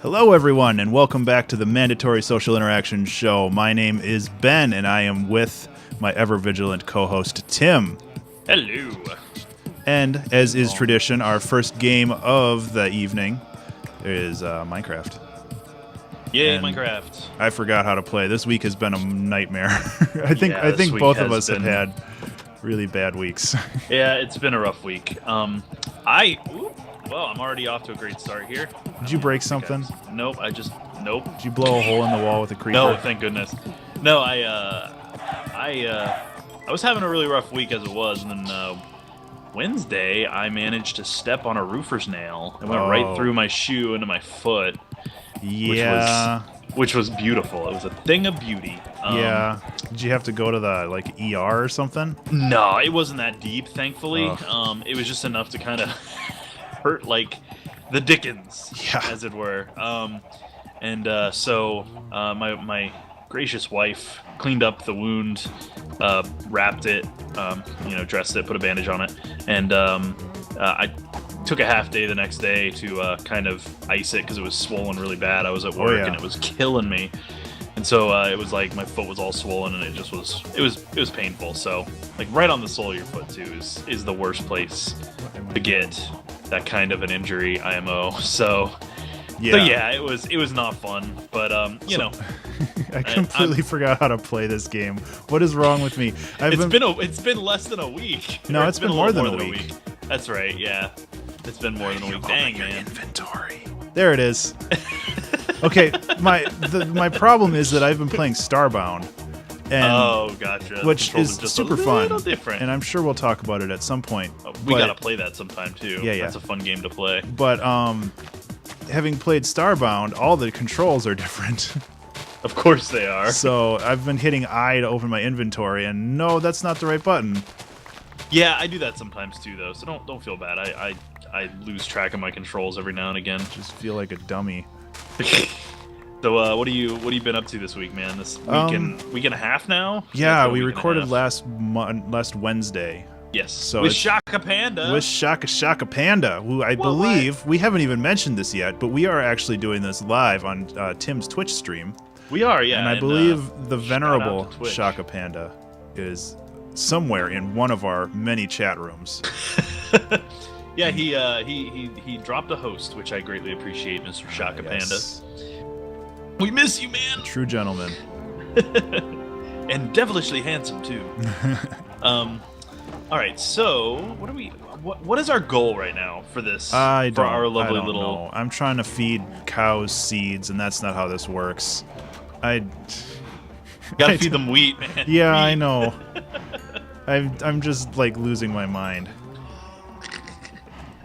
Hello, everyone, and welcome back to the Mandatory Social Interaction Show. My name is Ben, and I am with my ever-vigilant co-host, Tim. Hello. And, as is tradition, our first game of the evening is Minecraft. Yay, And Minecraft. I forgot how to play. This week has been a nightmare. I think this week both of has us have been- had really bad weeks. Yeah, it's been a rough week. I'm already off to a great start here. Did you break something? Nope, nope. Did you blow a hole in the wall with a creeper? No, thank goodness. No, I was having a really rough week as it was, and then Wednesday I managed to step on a roofer's nail. It went right through my shoe into my foot. Yeah. Which was beautiful. It was a thing of beauty. Yeah. Did you have to go to the ER or something? No, it wasn't that deep, thankfully. Ugh. It was just enough to kind of hurt like the Dickens, Yeah. as it were. So my gracious wife cleaned up the wound, wrapped it, dressed it, put a bandage on it, and I took a half day the next day to kind of ice it because it was swollen really bad. I was at work and it was killing me. And so it was like my foot was all swollen, and it was painful. So like right on the sole of your foot too is the worst place to get that kind of an injury, IMO. So yeah, it was not fun. But I completely forgot how to play this game. What is wrong with me? It's been less than a week. No, it's been more than a a week. That's right. Yeah, it's been more than a week. Dang, man. Inventory. There it is. Okay, my problem is that I've been playing Starbound, and gotcha. which is just super a fun, little different. and I'm sure we'll talk about it at some point. We gotta play that sometime too. Yeah. That's a fun game to play. But having played Starbound, all the controls are different. Of course they are. So I've been hitting I to open my inventory, and no, that's not the right button. Yeah, I do that sometimes too, though. So don't feel bad. I lose track of my controls every now and again. Just feel like a dummy. So what have you been up to this week, man? This week and a half now? Yeah, we we recorded last Wednesday. Yes. So with it's- Shaka Panda. With Shaka Panda, who I believe we haven't even mentioned this yet, but we are actually doing this live on Tim's Twitch stream. We are, yeah. And I believe the shout venerable out to Twitch. Shaka Panda is somewhere in one of our many chat rooms. Yeah, he dropped a host, which I greatly appreciate, Mr. Shaka Yes. Panda. We miss you, man. True gentleman. And devilishly handsome too. All right, so what is our goal right now for this? For our lovely I don't little. know. I'm trying to feed cows seeds, and that's not how this works. Gotta feed them wheat, man. Yeah, Wheat. I know. I'm just like losing my mind.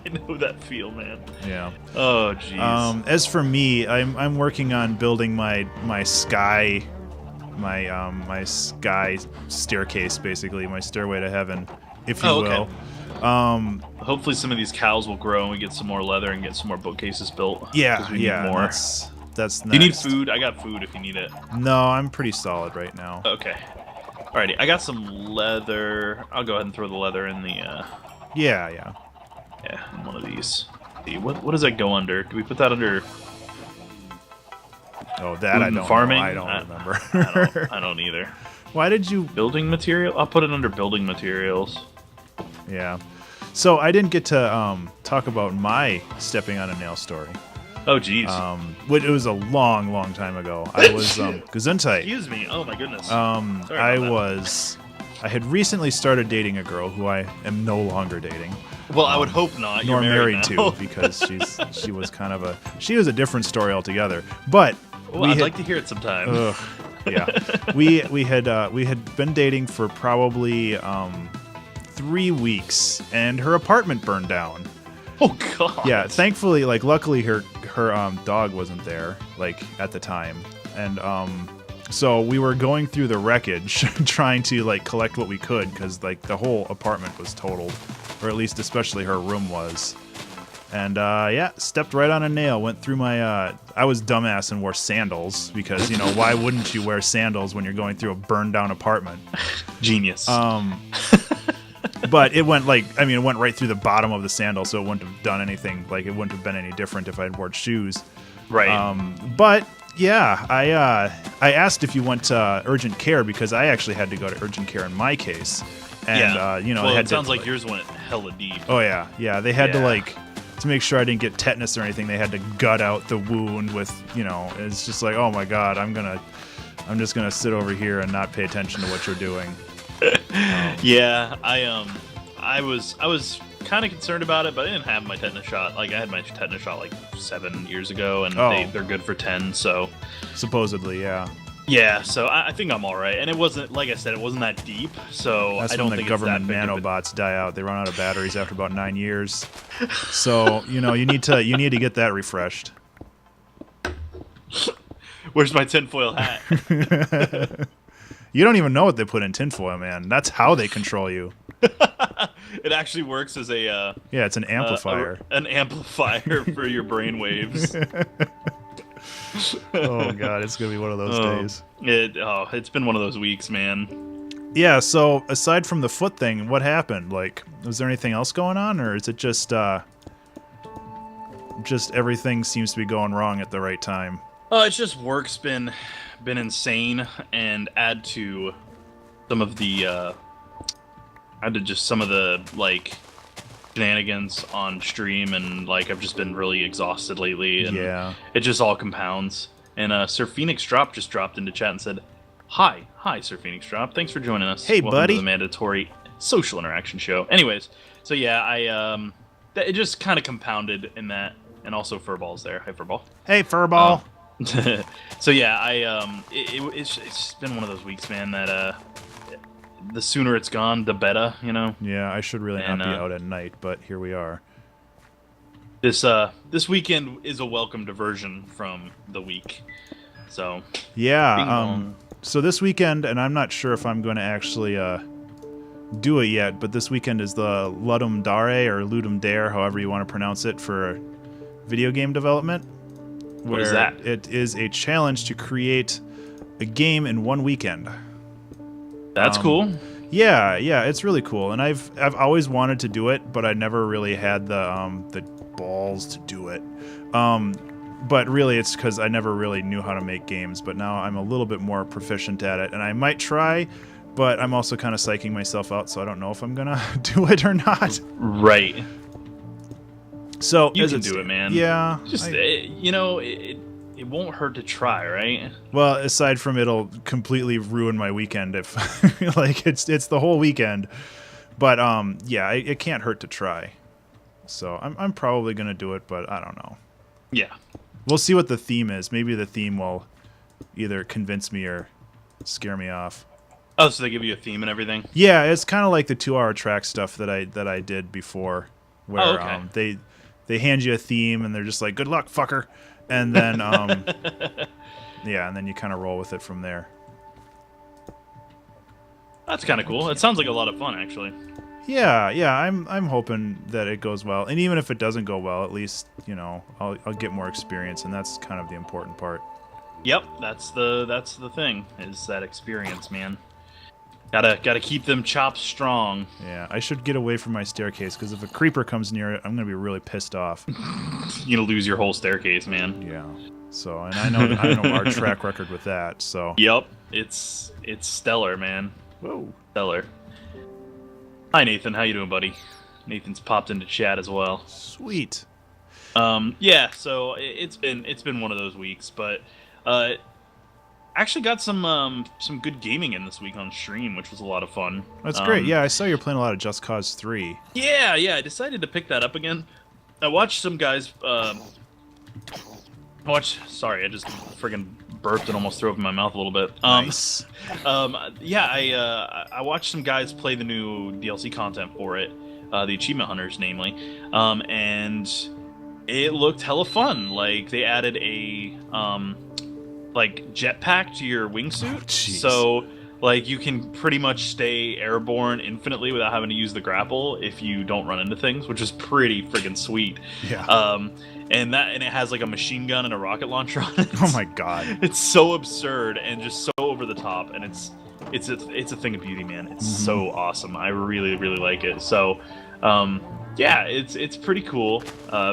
I know that feel, man. Yeah. Oh, jeez. As for me, I'm working on building my sky staircase, basically my stairway to heaven, if you will. Hopefully, some of these cows will grow and we get some more leather and get some more bookcases built. Yeah, 'cause we need more. That's next. Do you need food? I got food if you need it. No, I'm pretty solid right now. Okay. Alrighty, I got some leather. I'll go ahead and throw the leather in the. Yeah. In one of these. See, what does that go under? Do we put that under? Oh, that Food I and don't farming? know. I don't remember. I don't either. Why did you? Building material? I'll put it under building materials. Yeah. So I didn't get to talk about my stepping on a nail story. Oh, jeez. Which it was a long time ago. I was Gesundheit. Excuse me. Oh my goodness. I had recently started dating a girl who I am no longer dating. Well, I would hope not. Nor You're married to, because she was a different story altogether. But I'd like to hear it sometime. Yeah, we had been dating for probably 3 weeks, and her apartment burned down. Oh God. Yeah, thankfully, luckily her dog wasn't there at the time, and so we were going through the wreckage trying to collect what we could, because the whole apartment was totaled, or at least especially her room was. And stepped right on a nail. Went through my. I was dumbass and wore sandals because why wouldn't you wear sandals when you're going through a burned down apartment? Genius. But it went it went right through the bottom of the sandal, so it wouldn't have done anything. Like, it wouldn't have been any different if I'd worn shoes. Right. But yeah, I asked if you went to urgent care because I actually had to go to urgent care in my case. And, well, they had it sounds to, like yours went hella deep. Oh, yeah. They had Yeah. to make sure I didn't get tetanus or anything, they had to gut out the wound with, it's just like, oh my God, I'm just going to sit over here and not pay attention to what you're doing. Yeah, I was kind of concerned about it, but I didn't have my tetanus shot. Like, I had my tetanus shot like 7 years ago, and they're good for 10. So Supposedly, yeah. yeah, so I think I'm all right. And it wasn't, like I said, it wasn't that deep. So That's I don't when the think government it's that big of a- nanobots die out. They run out of batteries after about 9 years. So you need to get that refreshed. Where's my tinfoil hat? You don't even know what they put in tinfoil, man. That's how they control you. It actually works as a Yeah, it's an amplifier. an amplifier for your brain waves. Oh God, it's gonna be one of those days. It's been one of those weeks, man. Yeah. So aside from the foot thing, what happened? Like, was there anything else going on, or is it just everything seems to be going wrong at the right time? It's just work's been insane, and add to some of the some of the like shenanigans on stream, and like I've just been really exhausted lately, and it just all compounds. And Sir Phoenix Drop just dropped into chat and said, hi Sir Phoenix Drop, thanks for joining us. Hey, Welcome buddy. to the mandatory social interaction show. Anyways, so yeah, it just kind of compounded in that, and also Furballs there. Hi, Furball. Hey, Furball. So yeah, it's been one of those weeks, man, that the sooner it's gone, the better, Yeah, I should really And, not be out at night, but here we are. This weekend is a welcome diversion from the week. So Yeah. So this weekend, and I'm not sure if I'm going to actually do it yet, but this weekend is the Ludum Dare or Ludum Dare, however you want to pronounce it, for video game development. What is that? It is a challenge to create a game in one weekend. That's cool. Yeah, it's really cool, and I've always wanted to do it, but I never really had the balls to do it. But really, it's because I never really knew how to make games. But now I'm a little bit more proficient at it, and I might try. But I'm also kind of psyching myself out, so I don't know if I'm gonna do it or not. Right. So You can do it, man. Yeah. Just it won't hurt to try, right? Well, aside from it'll completely ruin my weekend if like it's the whole weekend. But yeah, it can't hurt to try. So I'm probably gonna do it, but I don't know. Yeah. We'll see what the theme is. Maybe the theme will either convince me or scare me off. Oh, so they give you a theme and everything? Yeah, it's kind of like the 2-hour track stuff that I did before, where they hand you a theme and they're just like, "Good luck, fucker," and then yeah, and then you kind of roll with it from there. That's kind of cool. It sounds like a lot of fun, actually. Yeah, I'm hoping that it goes well, and even if it doesn't go well, at least I'll get more experience, and that's kind of the important part. Yep, that's the thing, is that experience, man. Gotta keep them chops strong. Yeah, I should get away from my staircase, because if a creeper comes near it, I'm gonna be really pissed off. You're gonna lose your whole staircase, man. Yeah. So, and I know our track record with that. So. Yep, it's stellar, man. Whoa. Stellar. Hi, Nathan. How you doing, buddy? Nathan's popped into chat as well. Sweet. Yeah. So it's been one of those weeks, but actually got some good gaming in this week on stream, which was a lot of fun. That's great. Yeah, I saw you were playing a lot of Just Cause 3. Yeah. I decided to pick that up again. I watched some guys. Sorry, I just friggin' burped and almost threw up in my mouth a little bit. Nice. Yeah, I watched some guys play the new DLC content for it, the Achievement Hunters, namely, and it looked hella fun. Like, they added a like jetpack to your wingsuit, jeez. So like you can pretty much stay airborne infinitely without having to use the grapple if you don't run into things, which is pretty friggin' sweet. Yeah. And it has like a machine gun and a rocket launcher on it. Oh my god. It's so absurd and just so over the top, and it's a thing of beauty, man. It's so awesome. I really like it. So yeah, it's pretty cool.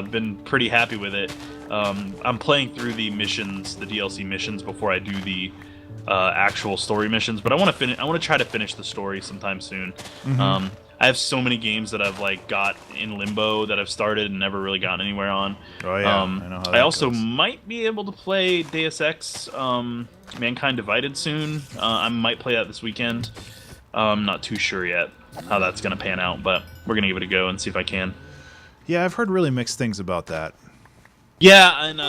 Been pretty happy with it. I'm playing through the missions, the DLC missions, before I do the actual story missions. But I want to try to finish the story sometime soon. I have so many games that I've like got in limbo that I've started and never really gotten anywhere on. Oh yeah, I know how that I also goes. might be able to play Deus Ex Mankind Divided soon. I might play that this weekend. I'm not too sure yet how that's going to pan out, but we're going to give it a go and see if I can. Yeah, I've heard really mixed things about that. Yeah, and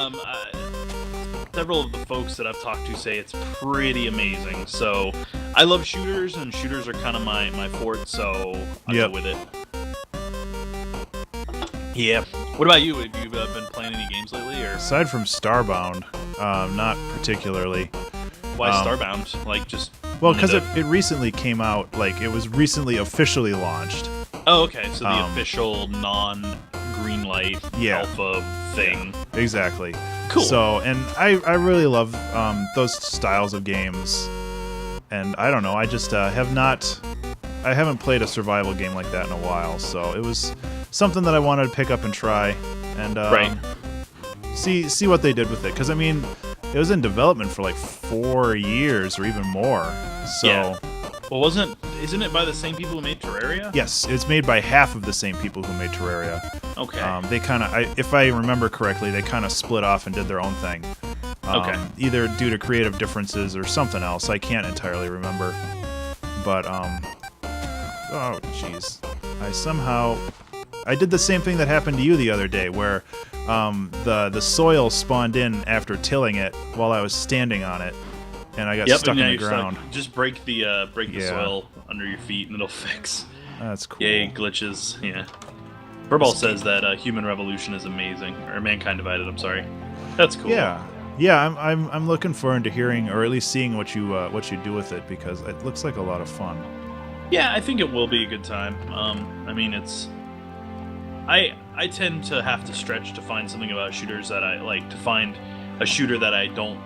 several of the folks that I've talked to say it's pretty amazing. So I love shooters, and shooters are kind of my fort, so I'll go with it. Yeah. What about you? Have you been playing any games lately? Or Aside from Starbound, not particularly. why Starbound? Like just Well, because wanted it recently came out, like it was recently officially launched. Oh, okay. So the official non-green light alpha thing. Exactly. Cool. So, and I really love those styles of games, and I don't know, I just I haven't played a survival game like that in a while, so it was something that I wanted to pick up and try, and see what they did with it, because I mean, it was in development for like 4 years or even more. So. Yeah. Well, isn't it by the same people who made Terraria? Yes, it's made by half of the same people who made Terraria. Okay. They kind of, if I remember correctly, they kind of split off and did their own thing. Okay. Either due to creative differences or something else. I can't entirely remember. But, oh, jeez. I did the same thing that happened to you the other day, where the soil spawned in after tilling it while I was standing on it. And I got stuck in the ground. Just break the soil under your feet and it'll fix. That's cool. Yay, glitches. Yeah. Furball says that Human Revolution is amazing, or Mankind Divided. I'm sorry. That's cool. Yeah. I'm looking forward to hearing, or at least seeing what you do with it, because it looks like a lot of fun. Yeah, I think it will be a good time. I mean, I tend to have to stretch to find something about shooters that I like, to find a shooter that I don't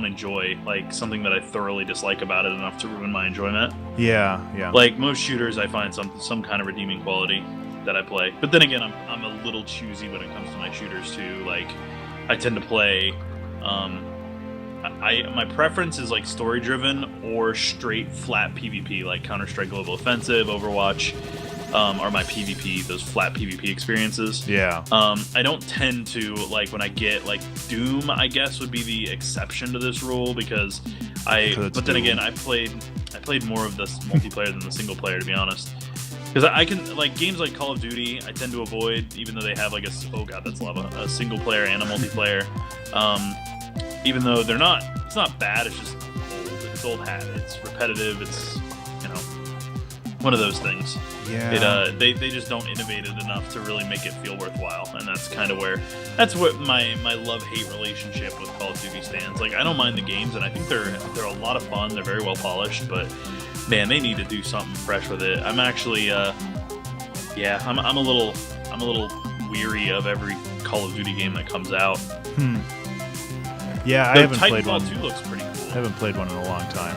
enjoy, like something that I thoroughly dislike about it enough to ruin my enjoyment. Yeah. Like most shooters, I find some kind of redeeming quality that I play. But then again, I'm a little choosy when it comes to my shooters too. Like, I tend to play. My preference is like story driven or straight flat PvP, like Counter-Strike Global Offensive, Overwatch. Are my PvP, those flat PvP experiences. Yeah. I don't tend to, like, when I get, like, Doom, I guess, would be the exception to this rule, because but then again, I played more of the multiplayer than the single player, to be honest. Because I can, like, games like Call of Duty, I tend to avoid, even though they have, like, oh god, that's lava, a single player and a multiplayer. Even though it's not bad, it's just old. It's old hat. It's repetitive. It's, one of those things. Yeah. They just don't innovate it enough to really make it feel worthwhile, and that's kind of that's what my love-hate relationship with Call of Duty stands. Like, I don't mind the games, and I think they're a lot of fun. They're very well polished, but man, they need to do something fresh with it. I'm actually, I'm a little weary of every Call of Duty game that comes out. Yeah, I haven't played one. Titanfall 2 looks pretty cool. I haven't played one in a long time.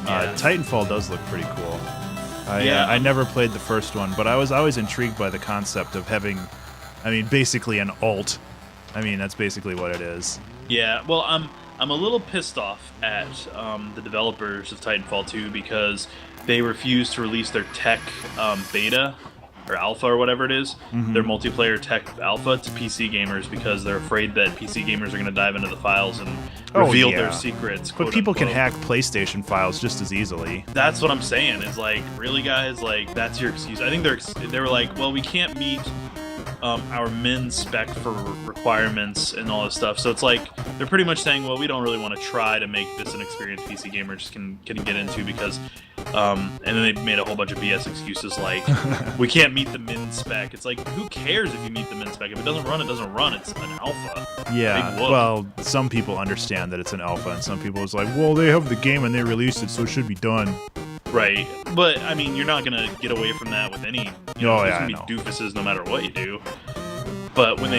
Yeah. Titanfall does look pretty cool. I never played the first one, but I was always intrigued by the concept of having, basically an alt. That's basically what it is. Yeah, well, I'm a little pissed off at the developers of Titanfall 2 because they refuse to release their tech beta or alpha or whatever it is, their multiplayer tech alpha to PC gamers, because they're afraid that PC gamers are going to dive into the files and reveal their secrets. But people can hack PlayStation files just as easily. That's what I'm saying. Is like, really, guys? Like, that's your excuse? I think they were like, well, we can't meet our min spec for requirements and all this stuff. So it's like they're pretty much saying, well, we don't really want to try to make this an experience PC gamers can get into, because and then they made a whole bunch of BS excuses like we can't meet the min spec. It's like, who cares if you meet the min spec? If it doesn't run, it doesn't run. It's an alpha. Yeah. Well, some people understand that it's an alpha, and some people is like, well, they have the game and they released it, so it should be done. Right, but I mean, you're not gonna get away from that with any. There's gonna be doofuses no matter what you do. But when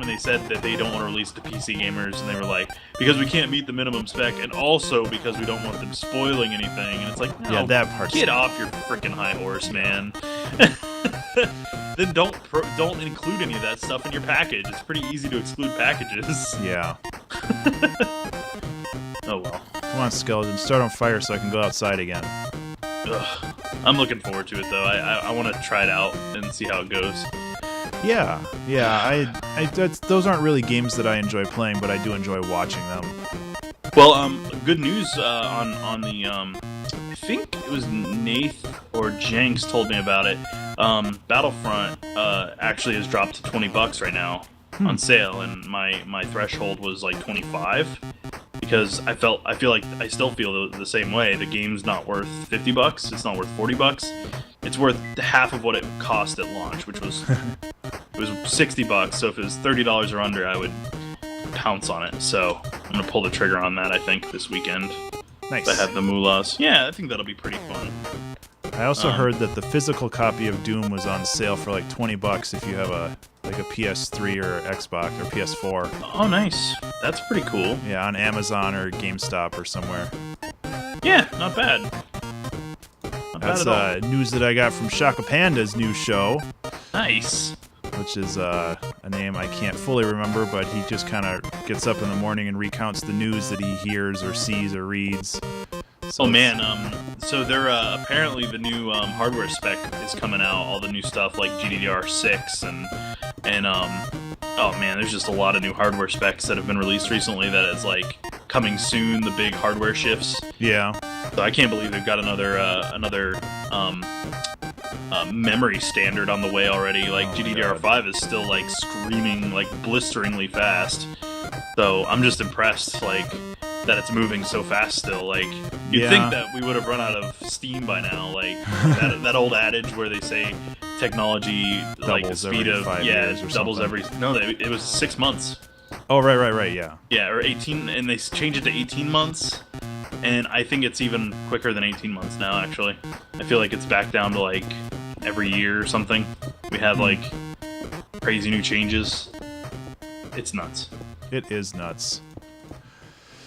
when they said that they don't want to release to PC gamers, and they were like, because we can't meet the minimum spec, and also because we don't want them spoiling anything. And it's like, no, Yeah, that part. get off your freaking high horse, man. Then don't include any of that stuff in your package. It's pretty easy to exclude packages. Yeah. Oh well. Come on, Skeleton, start on fire so I can go outside again. Ugh. I'm looking forward to it though. I want to try it out and see how it goes. Yeah. Those aren't really games that I enjoy playing, but I do enjoy watching them. Well, good news on the I think it was Nath or Jenks told me about it. Battlefront actually has dropped to $20 right now on sale, and my threshold was like 25 because I feel like I still feel the same way. The game's not worth $50. It's not worth $40. It's worth half of what it cost at launch, which was it was $60. So if it was $30 or under, I would pounce on it. So I'm gonna pull the trigger on that. I think this weekend. Nice. If I have the moolahs. Yeah, I think that'll be pretty fun. I also heard that the physical copy of Doom was on sale for like $20 if you have a PS3 or Xbox or PS4. Oh, nice. That's pretty cool. Yeah, on Amazon or GameStop or somewhere. Yeah, not bad. Not That's bad at all. news that I got from Shaka Panda's new show, Nice. which is a name I can't fully remember, but he just kind of gets up in the morning and recounts the news that he hears or sees or reads. So Oh man, so they're apparently the new hardware spec is coming out. All the new stuff like GDDR6 and oh man, there's just a lot of new hardware specs that have been released recently that is like coming soon. The big hardware shifts. Yeah. So I can't believe they've got another memory standard on the way already. Like Oh my GDDR5 is still like screaming like blisteringly fast. So I'm just impressed like that it's moving so fast still. Like you'd Yeah. think that we would have run out of steam by now. Like that old adage where they say technology like the Doubles speed every of 5 years or doubles something. every no it was 6 months. Oh, right, yeah. Yeah, or 18, and they changed it to 18 months, and I think it's even quicker than 18 months now, actually. I feel like it's back down to, like, every year or something. We have, like, crazy new changes. It's nuts. It is nuts.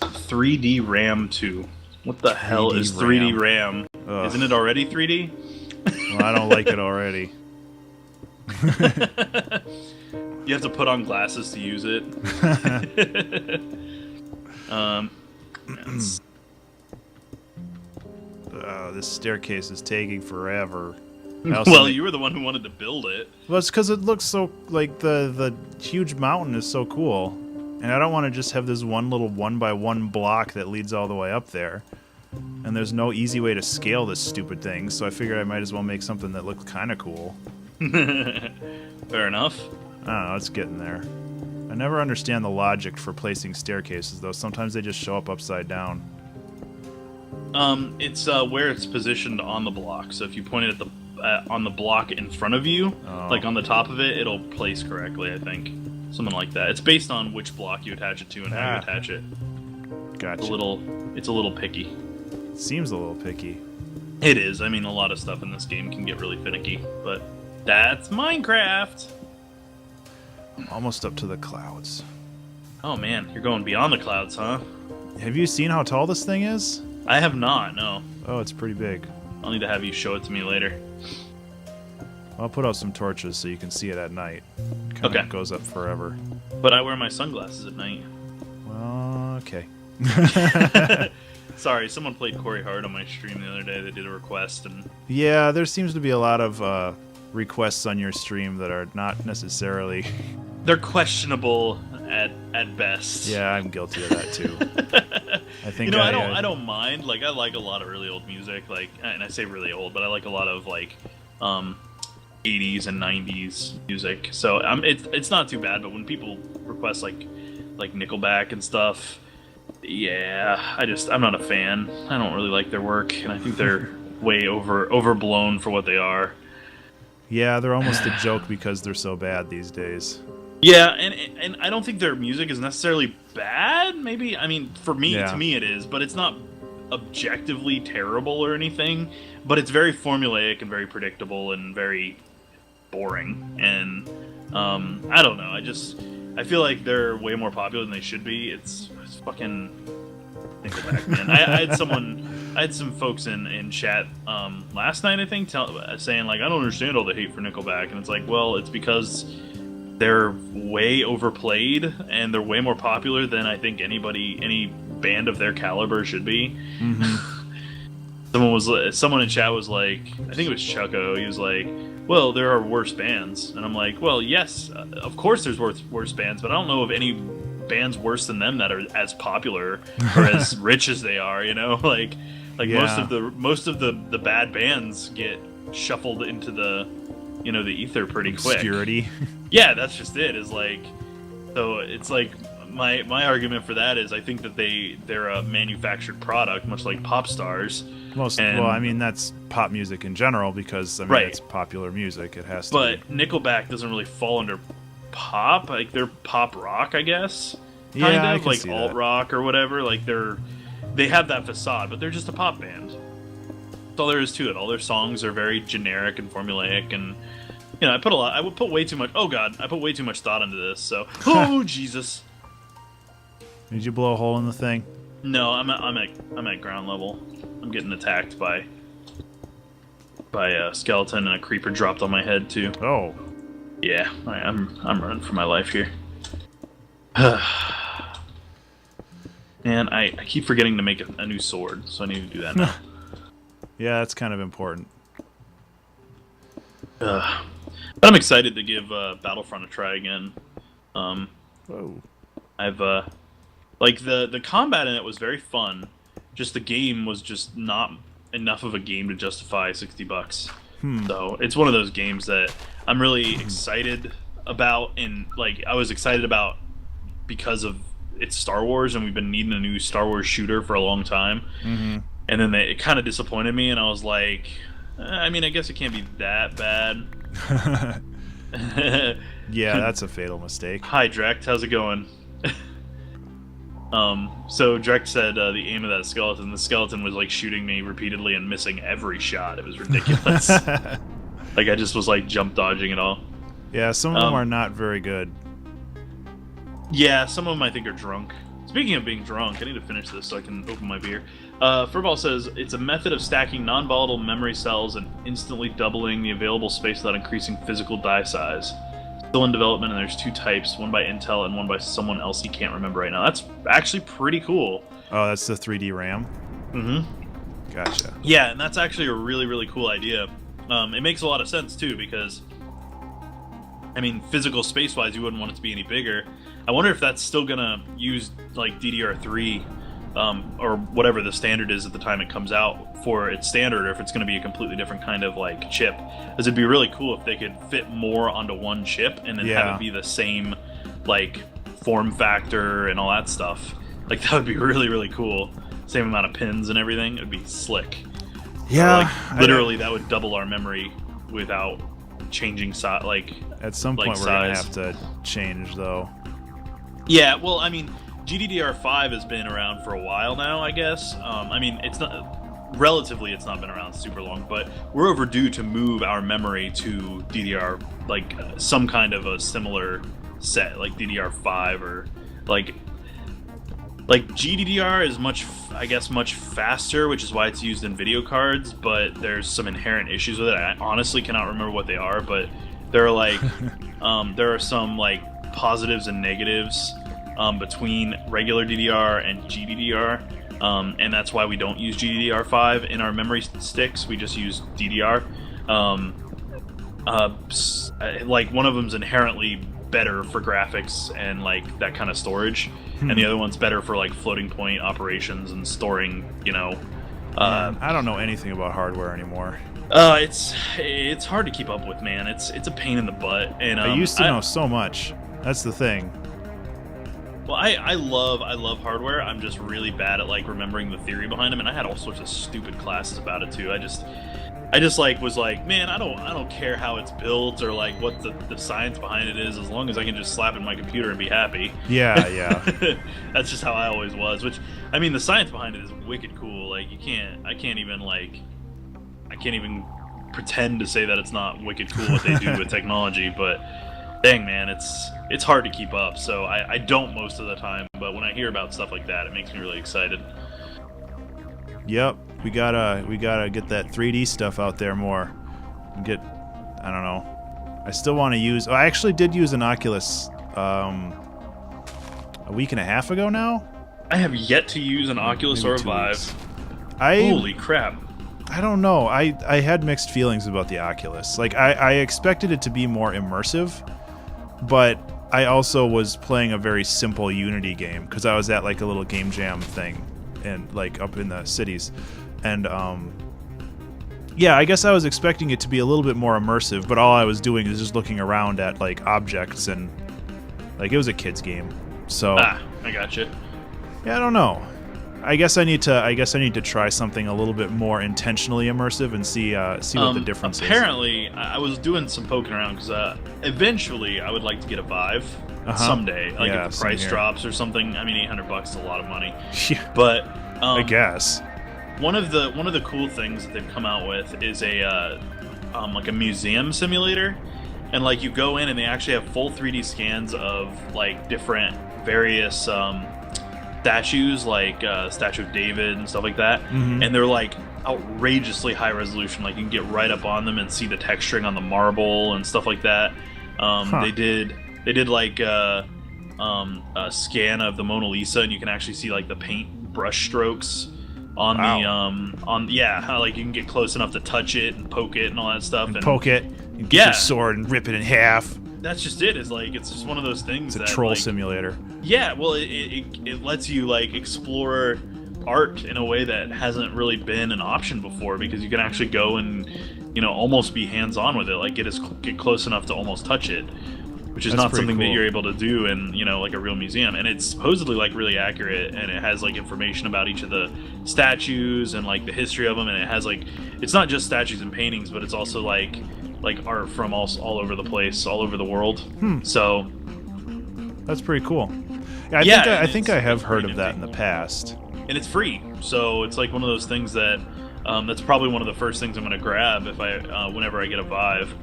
3D RAM 2. What the hell 3D is 3D RAM? Ugh. Isn't it already 3D? Well, I don't like it already. You have to put on glasses to use it. It's- This staircase is taking forever. I also well, think- you were the one who wanted to build it. Well, it's because it looks so, like, the huge mountain is so cool. And I don't want to just have this one little 1x1 block that leads all the way up there. And there's no easy way to scale this stupid thing, so I figured I might as well make something that looks kind of cool. Fair enough. I don't know, it's getting there. I never understand the logic for placing staircases, though. Sometimes they just show up upside down. It's where it's positioned on the block. So if you point it at on the block in front of you, Oh. like on the top of it, it'll place correctly. I think something like that. It's based on which block you attach it to and how you Ah. attach it. Gotcha. It's a little picky. Seems a little picky. It is. I mean, a lot of stuff in this game can get really finicky, but that's Minecraft. Almost up to the clouds. Oh man, you're going beyond the clouds, huh? Have you seen how tall this thing is? I have not. No, Oh, it's pretty big. I'll need to have you show it to me later. I'll put out some torches so you can see it at night. Kind Okay. of goes up forever. But I wear my sunglasses at night. Well, okay. Sorry, someone played Corey Hard on my stream the other day. They did a request, and Yeah, there seems to be a lot of requests on your stream that are not necessarily... they're questionable at best. Yeah, I'm guilty of that too. I think You know, I don't mind. Like, I like a lot of really old music. Like, and I say really old, but I like a lot of like 80s and 90s music. So it's not too bad. But when people request like Nickelback and stuff, yeah, I'm not a fan. I don't really like their work, and I think they're way overblown for what they are. Yeah, they're almost a joke because they're so bad these days. Yeah, and I don't think their music is necessarily bad. Maybe, I mean, for me, Yeah. to me it is, but it's not objectively terrible or anything. But it's very formulaic and very predictable and very boring. And I don't know. I feel like they're way more popular than they should be. It's fucking Nickelback, man. I had some folks in chat last night, I think, saying like, I don't understand all the hate for Nickelback, and it's like, well, it's because they're way overplayed and they're way more popular than I think any band of their caliber should be. Someone in chat was like, I think it was Chucko, he was like, well, there are worse bands, and I'm like, well, yes, of course there's worse bands, but I don't know of any bands worse than them that are as popular or as rich as they are, you know. Like Yeah. most of the bad bands get shuffled into the the ether pretty quick. Obscurity. Yeah, that's just it. Is like, so it's like my argument for that is I think that they're a manufactured product, much like pop stars. Well, I mean, that's pop music in general, because I mean, Right. it's popular music. It has to. But Nickelback doesn't really fall under pop. Like, they're pop rock, I guess. Yeah, Kind I of can like see alt that. rock or whatever. Like, they have that facade, but they're just a pop band. That's all there is to it. All their songs are very generic and formulaic, and I would put way too much. Oh God, I put way too much thought into this. So, oh Jesus. Did you blow a hole in the thing? No, I'm at ground level. I'm getting attacked by a skeleton, and a creeper dropped on my head too. Oh. Yeah, I'm running for my life here. And I keep forgetting to make a new sword, so I need to do that now. Yeah, that's kind of important. But I'm excited to give Battlefront a try again. Whoa. I've like the combat in it was very fun. Just the game was just not enough of a game to justify $60. So it's one of those games that I'm really excited about, and like I was excited about because of it's Star Wars, and we've been needing a new Star Wars shooter for a long time. And then it kind of disappointed me, and I was like, I mean, I guess it can't be that bad. Yeah, that's a fatal mistake. Hi, Drekt. How's it going? So Drekt said the aim of that skeleton. The skeleton was like shooting me repeatedly and missing every shot. It was ridiculous. Like I just was like jump dodging it all. Yeah, some of them are not very good. Yeah, some of them I think are drunk. Speaking of being drunk, I need to finish this so I can open my beer. Furball says, it's a method of stacking non-volatile memory cells and instantly doubling the available space without increasing physical die size. Still in development, and there's two types, one by Intel and one by someone else he can't remember right now. That's actually pretty cool. Oh, that's the 3D RAM? Mm-hmm. Gotcha. Yeah, and that's actually a really, really cool idea. It makes a lot of sense, too, because, I mean, physical space-wise, you wouldn't want it to be any bigger. I wonder if that's still going to use, like, DDR3, or whatever the standard is at the time it comes out for its standard, or if it's going to be a completely different kind of, like, chip. Because it'd be really cool if they could fit more onto one chip and then have it be the same, like, form factor and all that stuff. Like, that would be really, really cool. Same amount of pins and everything. It'd be slick. Yeah. Like, literally, that would double our memory without changing like At some point, like we're going to size. have to change, though. Yeah, well, I mean, GDDR5 has been around for a while now, I guess. I mean, it's not... Relatively, it's not been around super long, but we're overdue to move our memory to DDR, like, some kind of a similar set, like DDR5 or, like GDDR is much faster, which is why it's used in video cards, but there's some inherent issues with it. I honestly cannot remember what they are, but there are, like, there are some, like, positives and negatives between regular DDR and GDDR. And that's why we don't use GDDR5 in our memory sticks. We just use DDR. Like, one of them's inherently better for graphics and, like, that kind of storage, and the other one's better for, like, floating point operations and storing, you know. I don't know anything about hardware anymore. It's hard to keep up with, man. It's a pain in the butt. And I used to know so much. That's the thing. Well, I love hardware. I'm just really bad at, like, remembering the theory behind them, and I had all sorts of stupid classes about it too. I just like was like, man, I don't care how it's built or, like, what the science behind it is, as long as I can just slap it in my computer and be happy. Yeah, yeah. That's just how I always was. Which, I mean, the science behind it is wicked cool. Like, I can't even pretend to say that it's not wicked cool what they do with technology, but Dang, man, it's hard to keep up. So I don't most of the time, but when I hear about stuff like that, it makes me really excited. Yep, we gotta get that 3D stuff out there more. Get, I don't know. I still want to use. Oh, I actually did use an Oculus a week and a half ago now. I have yet to use an Oculus Maybe or a 2 Vive. weeks. Holy crap! I don't know. I had mixed feelings about the Oculus. Like I expected it to be more immersive, but I also was playing a very simple Unity game because I was at like a little game jam thing, and like up in the cities, and yeah, I guess I was expecting it to be a little bit more immersive, but all I was doing is just looking around at like objects and like it was a kid's game. So I gotcha. yeah, I don't know. I guess I need to try something a little bit more intentionally immersive and see what the difference is. Apparently, I was doing some poking around because eventually I would like to get a Vive someday. Like Yeah, if the same price here. drops or something. I mean, $800 is a lot of money. Yeah, But I guess. one of the cool things that they've come out with is a like a museum simulator, and like you go in and they actually have full 3D scans of like different various statues, like Statue of David and stuff like that, and they're like outrageously high resolution. Like you can get right up on them and see the texturing on the marble and stuff like that. They did like a scan of the Mona Lisa, and you can actually see like the paint brush strokes on how like you can get close enough to touch it and poke it and all that stuff and Poke it, and get Yeah. your sword and rip it in half. that's just it. Is like it's just one of those things It's a that troll like, simulator. yeah, well it lets you like explore art in a way that hasn't really been an option before, because you can actually go and almost be hands-on with it, like get close enough to almost touch it, which is That's not pretty something that cool. you're able to do in like a real museum. And it's supposedly like really accurate, and it has like information about each of the statues and like the history of them, and it has like it's not just statues and paintings, but it's also like art from all over the place, all over the world. So That's pretty cool. Yeah, I think I have heard of that in the past. and it's free, so it's like one of those things that that's probably one of the first things I'm going to grab if I whenever I get a Vive,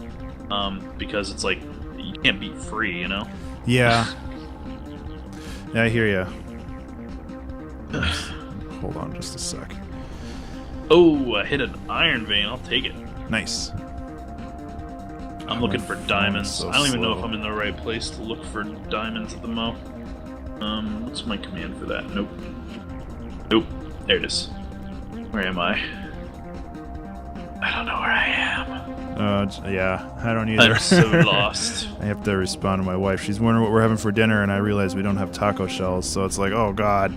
because it's like you can't beat free, Yeah. Yeah, I hear you. Hold on just a sec. Oh, I hit an iron vein. I'll take it. Nice. I'm looking for diamonds. so I don't even know slow. if I'm in the right place to look for diamonds at the mo. What's my command for that? Nope. There it is. Where am I? I don't know where I am. Yeah, I don't either. I'm so lost. I have to respond to my wife. She's wondering what we're having for dinner, and I realize we don't have taco shells, so it's like, oh god.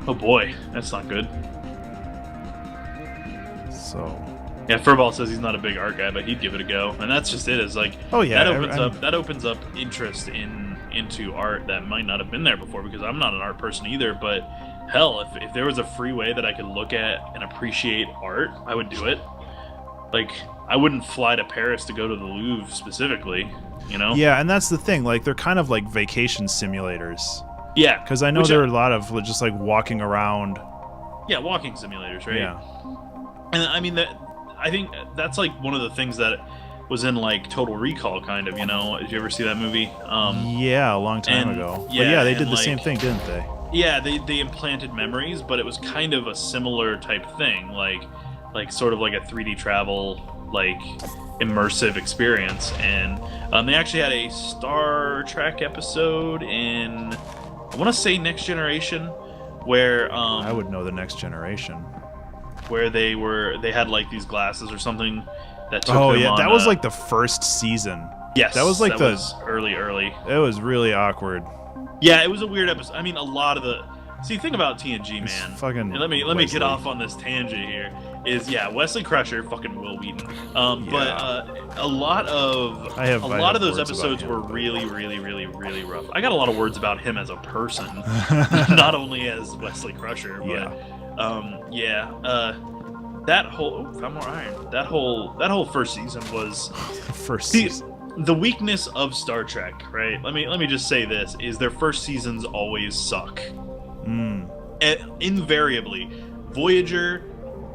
Oh boy, that's not good. So, Yeah, Furball says he's not a big art guy, but he'd give it a go, and that's just it. Is like, oh yeah, that opens up interest into art that might not have been there before, because I'm not an art person either. But hell, if there was a free way that I could look at and appreciate art, I would do it. Like, I wouldn't fly to Paris to go to the Louvre specifically, Yeah, and that's the thing. Like, they're kind of like vacation simulators. Yeah, Because I know there are a lot of just like walking around. Yeah, walking simulators, right? Yeah. And I mean I think that's like one of the things that was in like Total Recall, kind of. Did you ever see that movie? Yeah, a long time and- ago. But yeah, yeah, they and, did the like- same thing, didn't they? Yeah, they implanted memories, but it was kind of a similar type thing, like sort of like a 3D travel, like immersive experience. And they actually had a Star Trek episode in, I want to say, Next Generation, where I would know the Next Generation. where they had like these glasses or something that took Oh them yeah, on, that was like the first season. yes, that was like was early. It was really awkward. Yeah, it was a weird episode. I mean, a lot of the thing about TNG, man. fucking and let me Wesley. get off on this tangent here. Is Wesley Crusher, fucking Will Wheaton. But a lot of I have those words about episodes him, were but- really rough. I got a lot of words about him as a person, not only as Wesley Crusher. But that whole found more iron. That whole first season was First See, season. the weakness of Star Trek, right? Let me just say this: is their first seasons always suck. And invariably, Voyager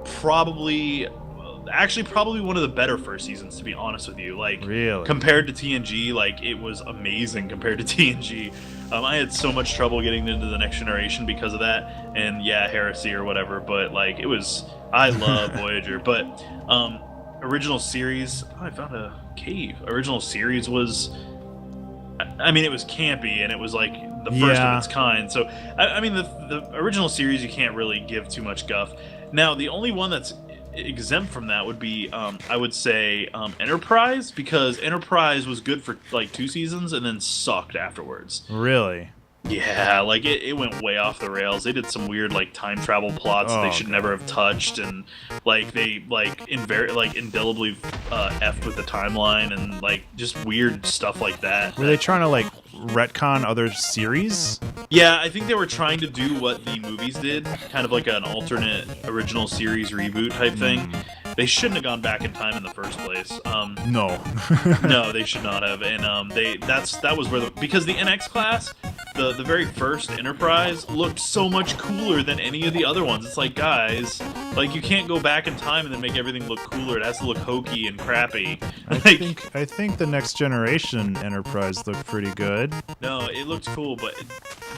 probably actually probably one of the better first seasons, to be honest with you. Like, Really? compared to TNG, like, it was amazing compared to TNG. I had so much trouble getting into the Next Generation because of that, and yeah, heresy or whatever. But like, I love Voyager. But original series, I found a cave. Original series was, I mean, it was campy and it was like the first of its kind. So I mean, the original series you can't really give too much guff. Now the only one that's exempt from that would be I would say Enterprise, because Enterprise was good for like 2 seasons and then sucked afterwards. Really? Yeah, like it went way off the rails. They did some weird like time travel plots that they should never have touched, and like they indelibly effed with the timeline and like just weird stuff like that. Were they trying to like retcon other series? Yeah, I think they were trying to do what the movies did, kind of like an alternate original series reboot type thing. They shouldn't have gone back in time in the first place. No. No, they should not have. And that was where because the NX class, the very first Enterprise, looked so much cooler than any of the other ones. It's like, guys, like, you can't go back in time and then make everything look cooler. It has to look hokey and crappy. I think the Next Generation Enterprise looked pretty good. No, it looked cool, but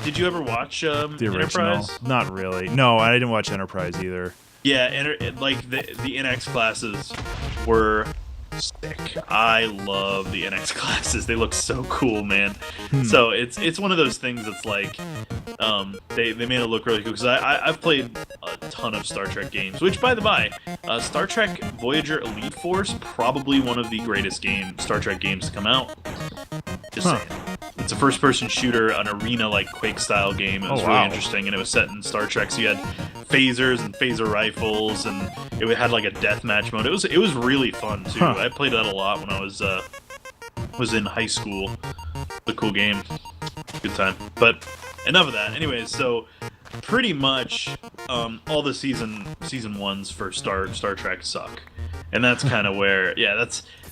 did you ever watch The original? Enterprise? Not really. No, I didn't watch Enterprise either. Yeah, like the NX classes were sick. I love the NX classes. They look so cool, man. So it's one of those things that's like they made it look really cool, because I've played a ton of Star Trek games, which, by the by, Star Trek Voyager Elite Force, probably one of the greatest Star Trek games to come out. Just saying. It's a first-person shooter, an arena-like Quake-style game. It was really interesting, and it was set in Star Trek, so you had phasers and phaser rifles, and it had like a deathmatch mode. It was really fun too. I played that a lot when I was in high school. It's a cool game, good time. But enough of that. Anyways, so pretty much all the season ones for Star Trek suck, and that's kind of where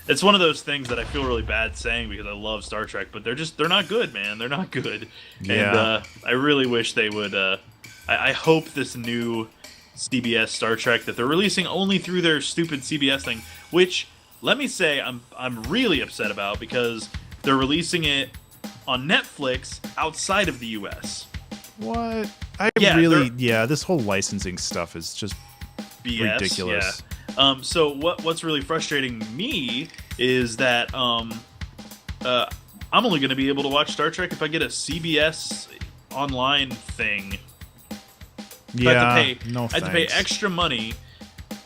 it's one of those things that I feel really bad saying, because I love Star Trek, but they're not good, man. They're not good. Yeah. And I really wish they would. I hope this new CBS Star Trek that they're releasing only through their stupid CBS thing, which, let me say, I'm really upset about, because they're releasing it on Netflix outside of the US. What? This whole licensing stuff is just BS, ridiculous. Yeah. So what's really frustrating me is that I'm only going to be able to watch Star Trek if I get a CBS online thing. Yeah, I have to pay extra money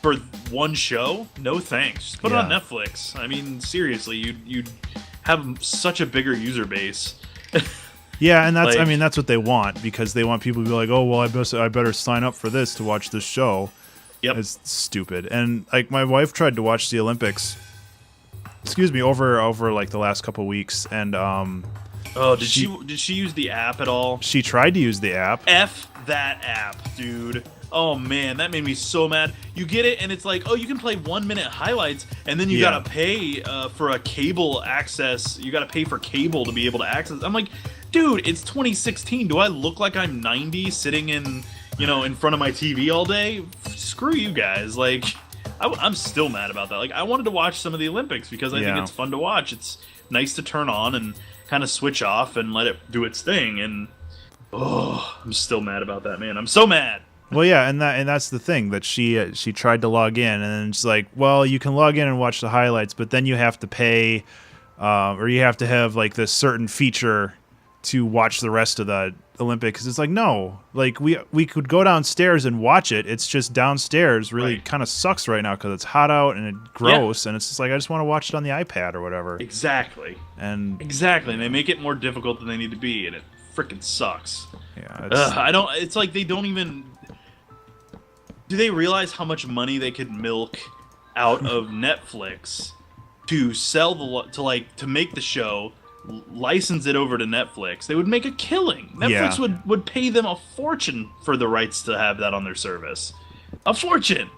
for one show. No thanks. Just put it on Netflix. I mean, seriously, you'd have such a bigger user base. Yeah, and that's that's what they want, because they want people to be like, oh well, I better sign up for this to watch this show. Yep. It's stupid. And like, my wife tried to watch the Olympics, over like the last couple weeks, and did she use the app at all? She tried to use the app. F that app, dude. Oh man, that made me so mad. You get it, and it's like, oh, you can play 1-minute highlights, and then you gotta pay for a cable access. You gotta pay for cable to be able to access. I'm like, dude, it's 2016. Do I look like I'm 90 sitting in front of my TV all day? Screw you guys. Like, I'm still mad about that. Like, I wanted to watch some of the Olympics because I think it's fun to watch. It's nice to turn on and kind of switch off and let it do its thing. And I'm still mad about that, man. I'm so mad. Well, yeah, and that's the thing, that she tried to log in, and then it's like, well, you can log in and watch the highlights, but then you have to pay, or you have to have like this certain feature to watch the rest of the Olympics. It's like, no, like we could go downstairs and watch it. It's just downstairs really kind of sucks right now because it's hot out and it's gross, and it's just like, I just want to watch it on the iPad or whatever. Exactly. And they make it more difficult than they need to be, and it freaking sucks. Yeah, it's like they don't even. Do they realize how much money they could milk out of Netflix to sell to make the show, license it over to Netflix? They would make a killing. Netflix would pay them a fortune for the rights to have that on their service. A fortune.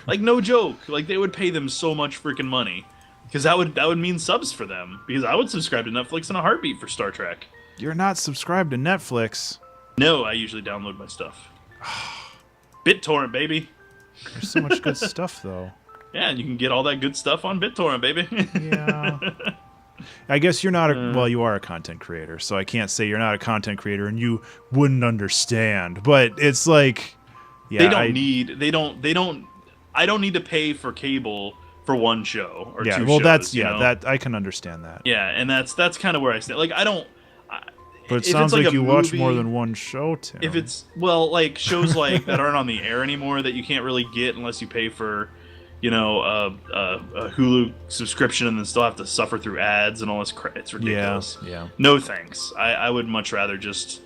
Like, no joke. Like, they would pay them so much freaking money, because that would mean subs for them, because I would subscribe to Netflix in a heartbeat for Star Trek. You're not subscribed to Netflix. No, I usually download my stuff. BitTorrent, baby. There's so much good stuff, though. Yeah, and you can get all that good stuff on BitTorrent, baby. Yeah. I guess you're not well, you are a content creator, so I can't say you're not a content creator and you wouldn't understand. But it's like, yeah, they don't. I don't need to pay for cable for one show or yeah, two well, shows. that's you know? that I can understand that. Yeah, and that's kind of where I stand. Like, I don't. But it if sounds it's like a you watch movie- more than one show, Tim. If it's like shows like that aren't on the air anymore that you can't really get unless you pay for, a Hulu subscription and then still have to suffer through ads and all this crap. It's ridiculous. Yeah. No thanks. I would much rather just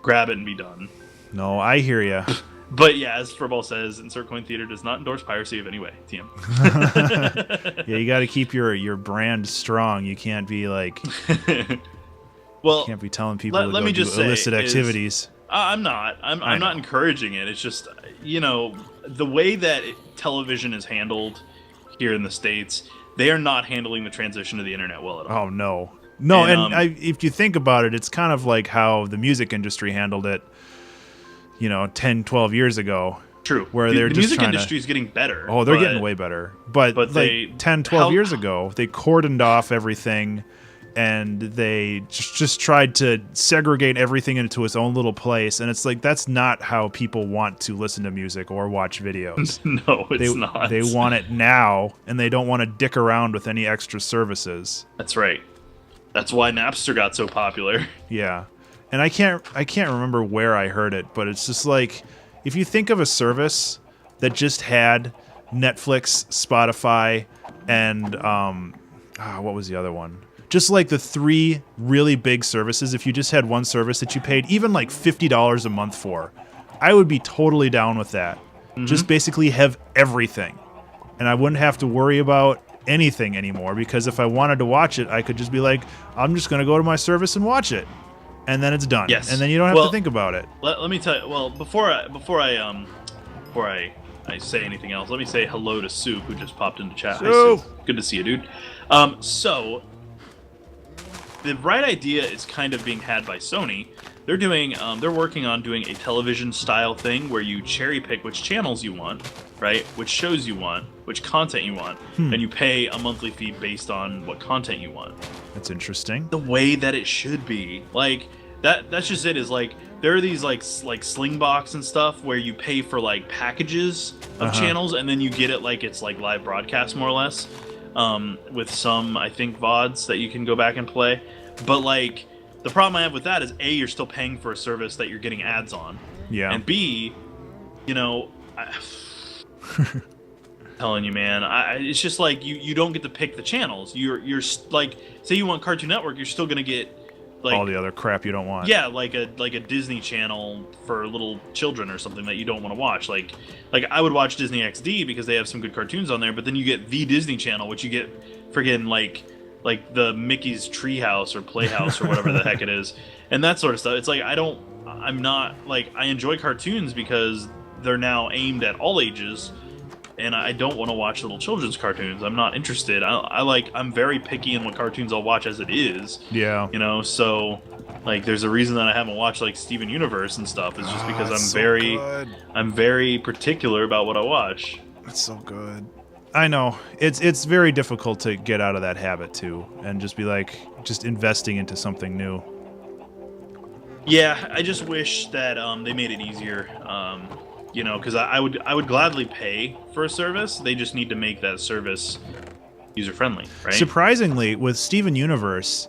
grab it and be done. No, I hear you. But yeah, as Furball says, Insert Coin Theater does not endorse piracy of any way. TM. Yeah, you got to keep your brand strong. You can't be like, Well, can't be telling people to let go me do just say illicit is- activities. I'm not. I'm not encouraging it. It's just, the way that television is handled here in the States, they are not handling the transition to the internet well at all. Oh no, no, And, if you think about it, it's kind of like how the music industry handled it, 10, 12 years ago. True. Where the they're just music trying industry is getting better. Oh, they're but- getting way better. But like they 10, 12 how- years ago, they cordoned off everything and they just tried to segregate everything into its own little place. And it's like, that's not how people want to listen to music or watch videos. No, it's not. They want it now, and they don't want to dick around with any extra services. That's right. That's why Napster got so popular. Yeah. And I can't remember where I heard it, but it's just like, if you think of a service that just had Netflix, Spotify, and what was the other one? Just like the three really big services, if you just had one service that you paid even like $50 a month for, I would be totally down with that. Mm-hmm. Just basically have everything. And I wouldn't have to worry about anything anymore, because if I wanted to watch it, I could just be like, I'm just going to go to my service and watch it. And then it's done. Yes. And then you don't have to think about it. Let me tell you. Well, before I say anything else, let me say hello to Soup, who just popped into chat. Hi, Soup. Soup. Good to see you, dude. So the right idea is kind of being had by Sony. They're working on doing a television style thing where you cherry pick which channels you want, right? Which shows you want, which content you want, and you pay a monthly fee based on what content you want. That's interesting. The way that it should be. Like that's just it, is like there are these like Slingbox and stuff where you pay for like packages of channels and then you get it like it's like live broadcast more or less. With some, I think, VODs that you can go back and play. But like the problem I have with that is A, you're still paying for a service that you're getting ads on. Yeah. And B, telling you, man, it's just like you don't get to pick the channels. You're like, say you want Cartoon Network, you're still gonna get like all the other crap you don't want. yeah, like a Disney Channel for little children or something that you don't want to watch. Like I would watch Disney XD because they have some good cartoons on there, but then you get the Disney Channel, which you get friggin' like the Mickey's Treehouse or Playhouse or whatever the heck it is, and that sort of stuff. It's like I'm not like, I enjoy cartoons because they're now aimed at all ages. And I don't want to watch little children's cartoons. I'm not interested. I'm very picky in what cartoons I'll watch as it is. Yeah. So like there's a reason that I haven't watched like Steven Universe and stuff. It's just because It's I'm very particular about what I watch. That's so good. I know. It's very difficult to get out of that habit too, and just be like, just investing into something new. Yeah, I just wish that they made it easier. Because I would gladly pay for a service. They just need to make that service user friendly, right? Surprisingly, with Steven Universe,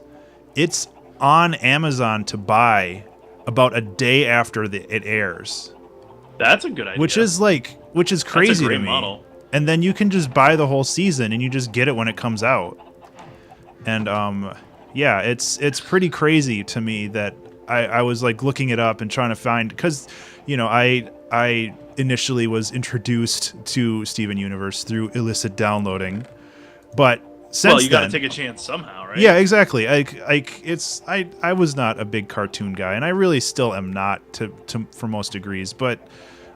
it's on Amazon to buy about a day after it airs, That's a good idea. which is crazy great to me. model. And then you can just buy the whole season, and you just get it when it comes out. And yeah, it's pretty crazy to me that I was like looking it up and trying to find, because I initially was introduced to Steven Universe through illicit downloading, but since you got to then, take a chance somehow, right? yeah, exactly. I was not a big cartoon guy, and I really still am not for most degrees. But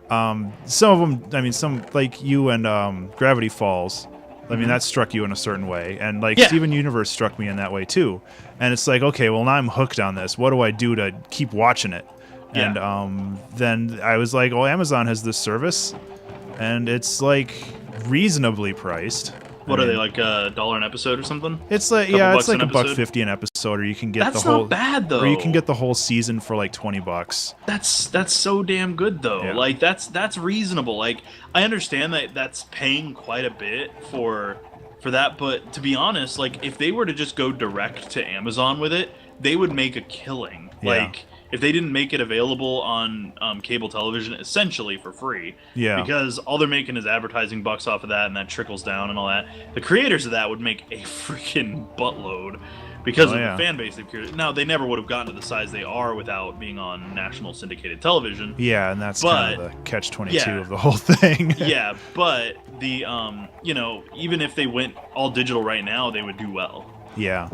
some of them, I mean, some like you and Gravity Falls. I mean, that struck you in a certain way, and like Steven Universe struck me in that way too. And it's like, okay, well now I'm hooked on this. What do I do to keep watching it? Yeah. And then I was like, well, Amazon has this service, and it's like reasonably priced. What are they, like $1 an episode or something? It's like it's like $1.50 an episode, or you can get that's the whole. Not bad though. Or you can get the whole season for like $20. That's so damn good though. Yeah. Like that's reasonable. Like I understand that that's paying quite a bit for that, but to be honest, like if they were to just go direct to Amazon with it, they would make a killing. Yeah. Like if they didn't make it available on cable television essentially for free, because all they're making is advertising bucks off of that, and that trickles down and all that. The creators of that would make a freaking buttload because of the fan base they've created. Now, they never would have gotten to the size they are without being on national syndicated television. Yeah, and that's kind of the catch-22 of the whole thing. Yeah, but the even if they went all digital right now, they would do well. Yeah.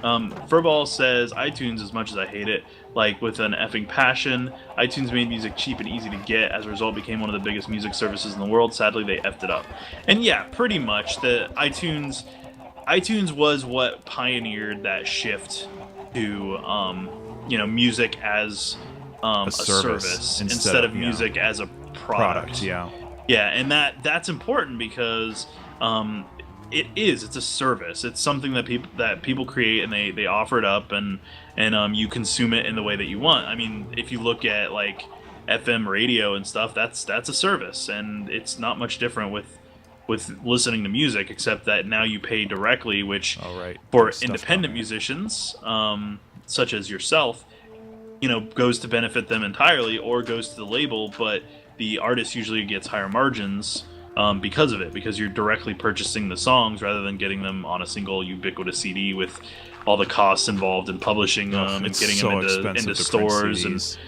Furball says, iTunes, as much as I hate it, like with an effing passion, iTunes made music cheap and easy to get. As a result, became one of the biggest music services in the world. Sadly, they effed it up. And yeah, pretty much. The iTunes was what pioneered that shift to, music as a service instead of music as a product. Yeah. Yeah, and that's important because it's a service. It's something that people create, and they offer it up, and you consume it in the way that you want. I mean, if you look at like FM radio and stuff, that's a service, and it's not much different with listening to music, except that now you pay directly, which for independent musicians, such as yourself, goes to benefit them entirely, or goes to the label, but the artist usually gets higher margins because of it, because you're directly purchasing the songs rather than getting them on a single ubiquitous CD with all the costs involved in publishing them and getting them into stores.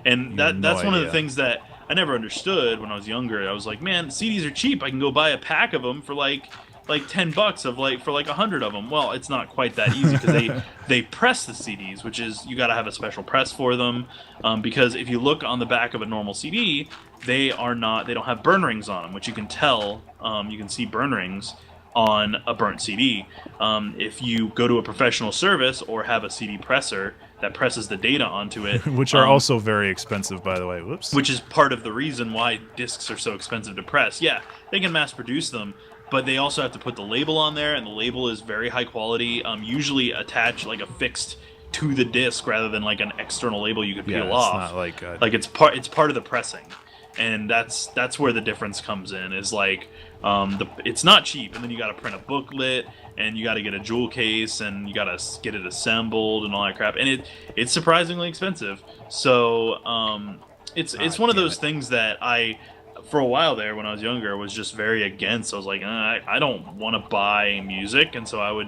And that's one of the things that I never understood when I was younger. I was like, man, CDs are cheap. I can go buy a pack of them for like $10 for 100 of them. Well, it's not quite that easy because they press the CDs, which is you got to have a special press for them. Because if you look on the back of a normal CD, they don't have burn rings on them, which you can tell. You can see burn rings on a burnt CD. If you go to a professional service or have a CD presser that presses the data onto it, which are also very expensive, by the way. Whoops. Which is part of the reason why discs are so expensive to press. Yeah, they can mass produce them, but they also have to put the label on there, and the label is very high quality, usually attached like affixed to the disc rather than like an external label you could peel off. Not like it's part of the pressing, and that's where the difference comes in. Is like it's not cheap, and then you got to print a booklet, and you got to get a jewel case, and you got to get it assembled and all that crap, and it's surprisingly expensive. So it's one of those things that I, for a while there when I was younger, was just very against. I was like, I don't want to buy music, and so I would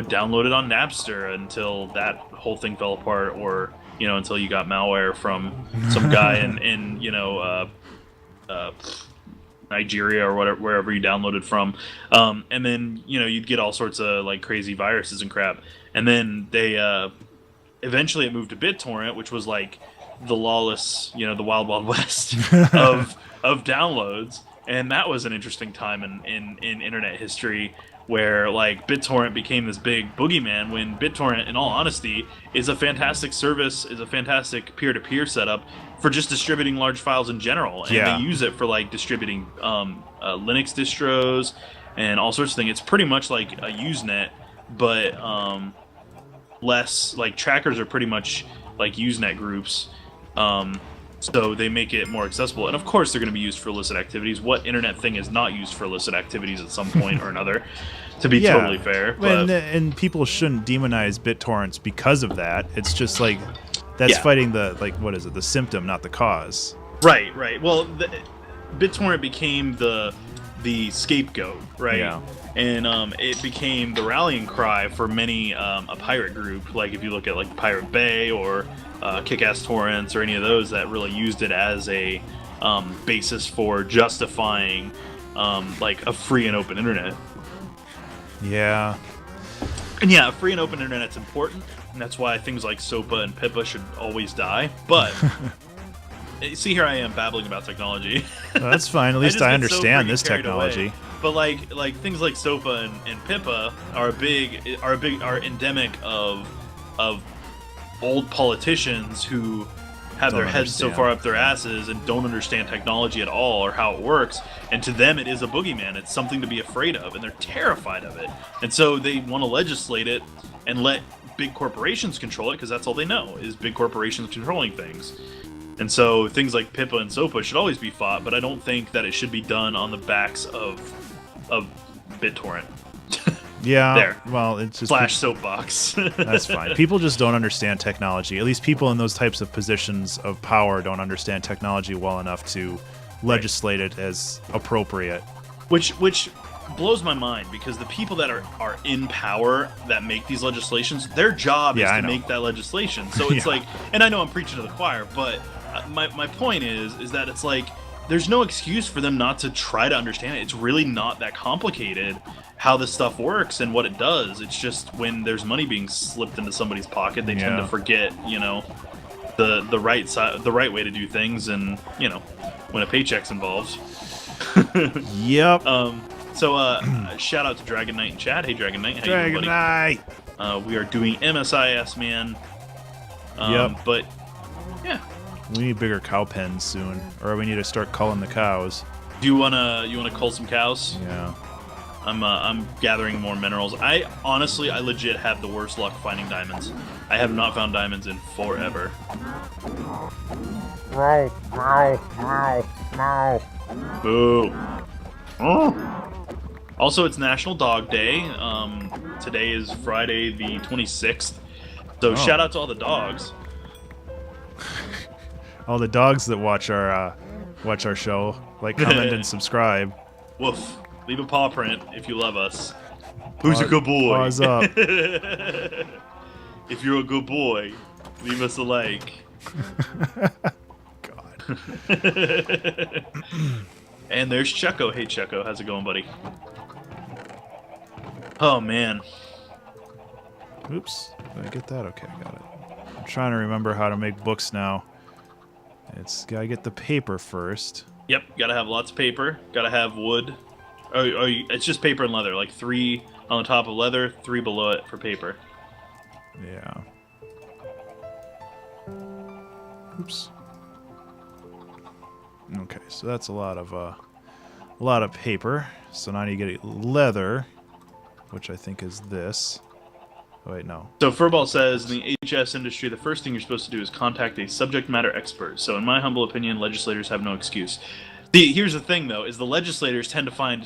download it on Napster until that whole thing fell apart, or until you got malware from some guy in Nigeria or whatever, wherever you downloaded from, and then you'd get all sorts of like crazy viruses and crap, and then they eventually it moved to BitTorrent, which was like the lawless, the wild west of downloads, and that was an interesting time in internet history where like BitTorrent became this big boogeyman, when BitTorrent, in all honesty, is a fantastic service, is a fantastic peer-to-peer setup for just distributing large files in general, and they use it for like distributing Linux distros and all sorts of things. It's pretty much like a Usenet, but less like trackers are pretty much like Usenet groups. So they make it more accessible, and of course they're going to be used for illicit activities. What internet thing is not used for illicit activities at some point or another? To be totally fair, but and people shouldn't demonize BitTorrents because of that. It's just like that's fighting the the symptom, not the cause. Right. Well, BitTorrent became the scapegoat, right? Yeah. And it became the rallying cry for many a pirate group. Like if you look at like Pirate Bay or Kick-Ass Torrents or any of those that really used it as a basis for justifying like a free and open internet. Yeah. And yeah, a free and open internet's important, and that's why things like SOPA and PIPA should always die. But see, here I am babbling about technology. Well, that's fine. At least I understand this technology. Away. But like things like SOPA and PIPA are endemic of old politicians who have Don't their heads so understand. far up their asses and don't understand technology at all or how it works. And to them, it is a boogeyman. It's something to be afraid of, and they're terrified of it. And so they want to legislate it and let big corporations control it because that's all they know is big corporations controlling things. And so things like Pippa and SOPA should always be fought, but I don't think that it should be done on the backs of BitTorrent. Yeah. There. Well, it's just Slash soapbox. that's fine. People just don't understand technology. At least people in those types of positions of power don't understand technology well enough to legislate it as appropriate. Which blows my mind because the people that are in power that make these legislations, their job is I to know. make that legislation. So it's Yeah. like, and I know I'm preaching to the choir, but my point is that it's like there's no excuse for them not to try to understand it. It's really not that complicated how this stuff works and what it does. It's just when there's money being slipped into somebody's pocket, they tend Yeah. to forget, the right side, the right way to do things, and when a paycheck's involved. Yep. So shout out to Dragon Knight in chat. Hey, Dragon Knight, how you Dragon doing, Knight. buddy? We are doing MSIS, man. Yep. But yeah, We need bigger cow pens soon, or we need to start culling the cows. do you wanna cull some cows? Yeah. I'm gathering more minerals. I legit have the worst luck finding diamonds. I have not found diamonds in forever. Boo. Also, it's National Dog Day. Today is Friday the 26th. So shout out to all the dogs. All the dogs that watch our show, like, comment, and subscribe. Woof. Leave a paw print if you love us. Who's a good boy? Paws up. If you're a good boy, leave us a like. God. And there's Checo. Hey, Checo. How's it going, buddy? Oh, man. Oops. Did I get that? Okay, I got it. I'm trying to remember how to make books now. It's gotta get the paper first. Yep, gotta have lots of paper. Gotta have wood. It's just paper and leather. Like 3 on the top of leather, 3 below it for paper. Yeah. Oops. Okay, so that's a lot of paper. So now you get leather, which I think is this. Oh wait, no. So Furball says, in the HS industry, the first thing you're supposed to do is contact a subject matter expert. So in my humble opinion, legislators have no excuse. Here's the thing, though, is the legislators tend to find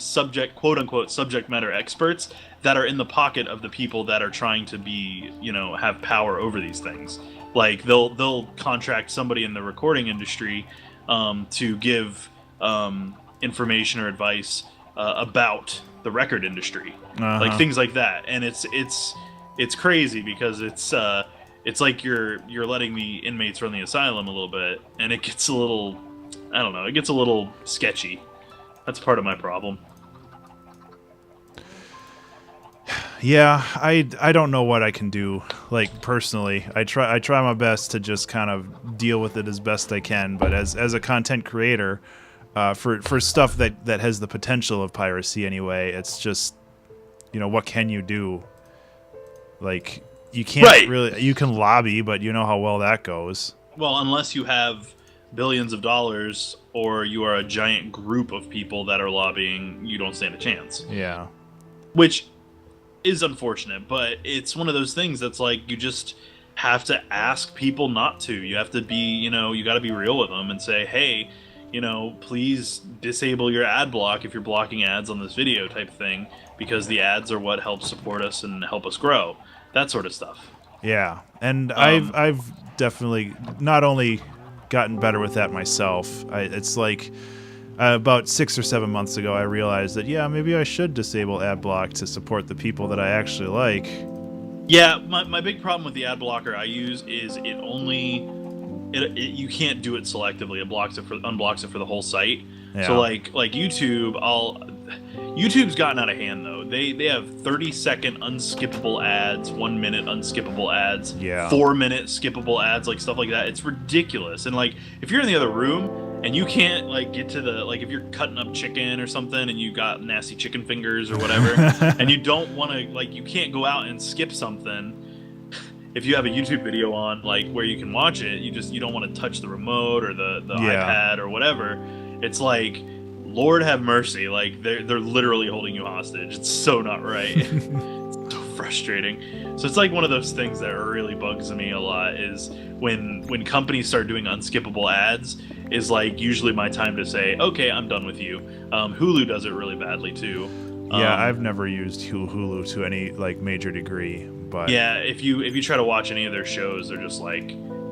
quote-unquote, subject matter experts that are in the pocket of the people that are trying to be, have power over these things. Like, they'll contract somebody in the recording industry to give information or advice about the record industry. Like, things like that. And it's crazy because it's like you're letting the inmates run the asylum a little bit, and it gets a little, I don't know, it gets a little sketchy. That's part of my problem. Yeah, I don't know what I can do. Like, personally, I try my best to just kind of deal with it as best I can. But as a content creator, for stuff that has the potential of piracy anyway, it's just, what can you do? Like, you can't really. You can lobby, but you know how well that goes. Well, unless you have billions of dollars or you are a giant group of people that are lobbying, you don't stand a chance. Yeah. Which is unfortunate, but it's one of those things that's like you just have to ask people not to. You have to be, you got to be real with them and say, hey, please disable your ad block if you're blocking ads on this video type thing, because the ads are what helps support us and help us grow. That sort of stuff. Yeah, and I've definitely not only gotten better with that myself. It's like about 6 or 7 months ago, I realized that maybe I should disable ad block to support the people that I actually like. Yeah, my big problem with the ad blocker I use is you can't do it selectively. It unblocks it for the whole site. Yeah. So like YouTube, YouTube's gotten out of hand though. They have 30-second unskippable ads, 1 minute unskippable ads, 4 minute skippable ads, like stuff like that. It's ridiculous. And like if you're in the other room and you can't like get to if you're cutting up chicken or something and you got nasty chicken fingers or whatever, and you don't want to you can't go out and skip something, if you have a YouTube video on, like where you can watch it, you don't want to touch the remote or the Yeah. iPad or whatever. It's like, Lord have mercy, like they're literally holding you hostage. It's so not right. It's so frustrating. So it's like one of those things that really bugs me a lot is when companies start doing unskippable ads, is like usually my time to say, okay, I'm done with you. Hulu does it really badly too. Yeah, I've never used Hulu to any like major degree, but Yeah, if you try to watch any of their shows, they're just like,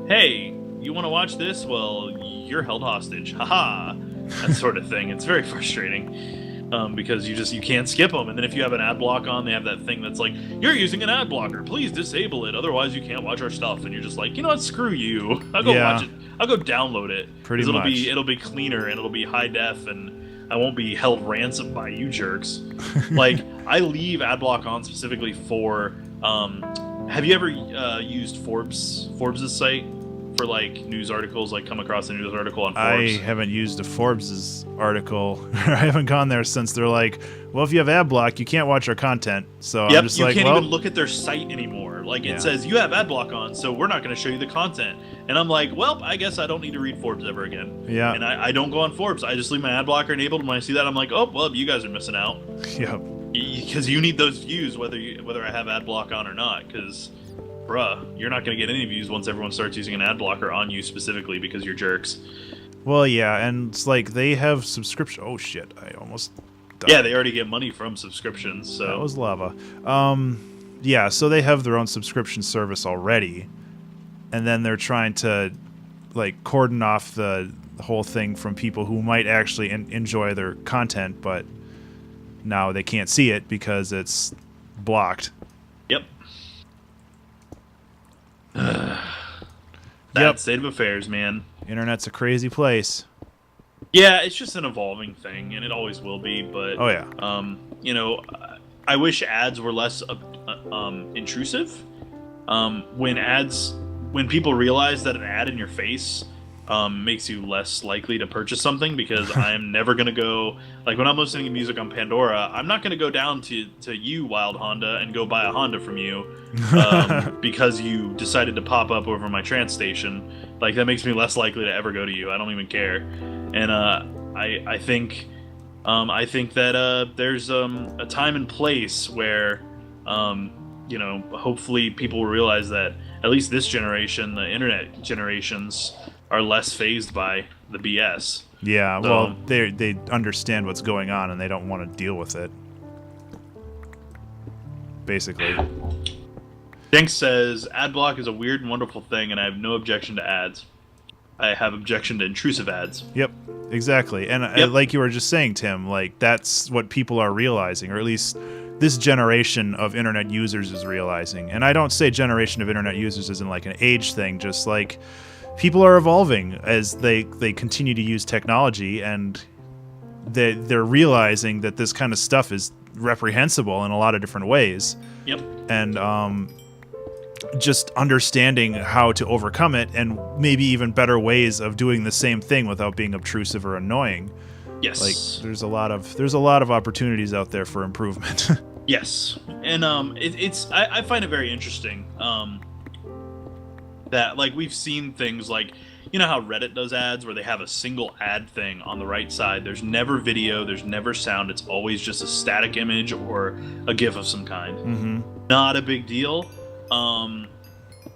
hey, you want to watch this? Well, you're held hostage. Haha. That sort of thing. It's very frustrating because you can't skip them. And then if you have an ad block on, they have that thing that's like, you're using an ad blocker. Please disable it. Otherwise, you can't watch our stuff. And you're just like, you know what? Screw you. I'll go Yeah. watch it. I'll go download it. Pretty 'Cause much. it'll be cleaner and it'll be high def and I won't be held ransom by you jerks. Like, I leave ad block on specifically for. Have you ever used Forbes' site for like news articles? Like, come across a news article on Forbes? I haven't used a Forbes' article. I haven't gone there since they're like, well, if you have ad block, you can't watch our content. So I'm Yep, just you like, can't well, even look at their site anymore. Like, Yeah. it says you have ad block on, so we're not going to show you the content. And I'm like, well, I guess I don't need to read Forbes ever again. Yeah. And I don't go on Forbes. I just leave my ad blocker enabled. And when I see that, I'm like, oh, well, you guys are missing out. Yep. Because you need those views whether I have ad block on or not. Because, bruh, you're not going to get any views once everyone starts using an ad blocker on you specifically because you're jerks. Well, yeah, and it's like they have subscription. Oh shit! I almost died. Yeah, they already get money from subscriptions. So That was lava. Yeah, so they have their own subscription service already, and then they're trying to like cordon off the whole thing from people who might actually enjoy their content, but now they can't see it because it's blocked. Yep. That Yep. state of affairs, man. Internet's a crazy place. Yeah, it's just an evolving thing, and it always will be. But Oh yeah. you know, I wish ads were less intrusive. When people realize that an ad in your face makes you less likely to purchase something, because I am never gonna go, like when I'm listening to music on Pandora, I'm not gonna go down to you, Wild Honda, and go buy a Honda from you because you decided to pop up over my trance station. Like, that makes me less likely to ever go to you. I don't even care. And I think that there's a time and place where hopefully people will realize that at least this generation, the internet generations, are less phased by the BS. Yeah, So- well, they understand what's going on and they don't want to deal with it. Basically. Jenks says, ad block is a weird and wonderful thing, and I have no objection to ads. I have objection to intrusive ads. Yep, exactly. And Yep. like you were just saying, Tim, like that's what people are realizing, or at least this generation of internet users is realizing. And I don't say generation of internet users as in like an age thing, just like people are evolving as they continue to use technology, and they're realizing that this kind of stuff is reprehensible in a lot of different ways. Yep. And just understanding how to overcome it, and maybe even better ways of doing the same thing without being obtrusive or annoying. Yes. Like there's a lot of opportunities out there for improvement. Yes, and I find it very interesting that, like, we've seen things like, you know how Reddit does ads where they have a single ad thing on the right side. There's never video, there's never sound. It's always just a static image or a GIF of some kind. Mm-hmm. Not a big deal.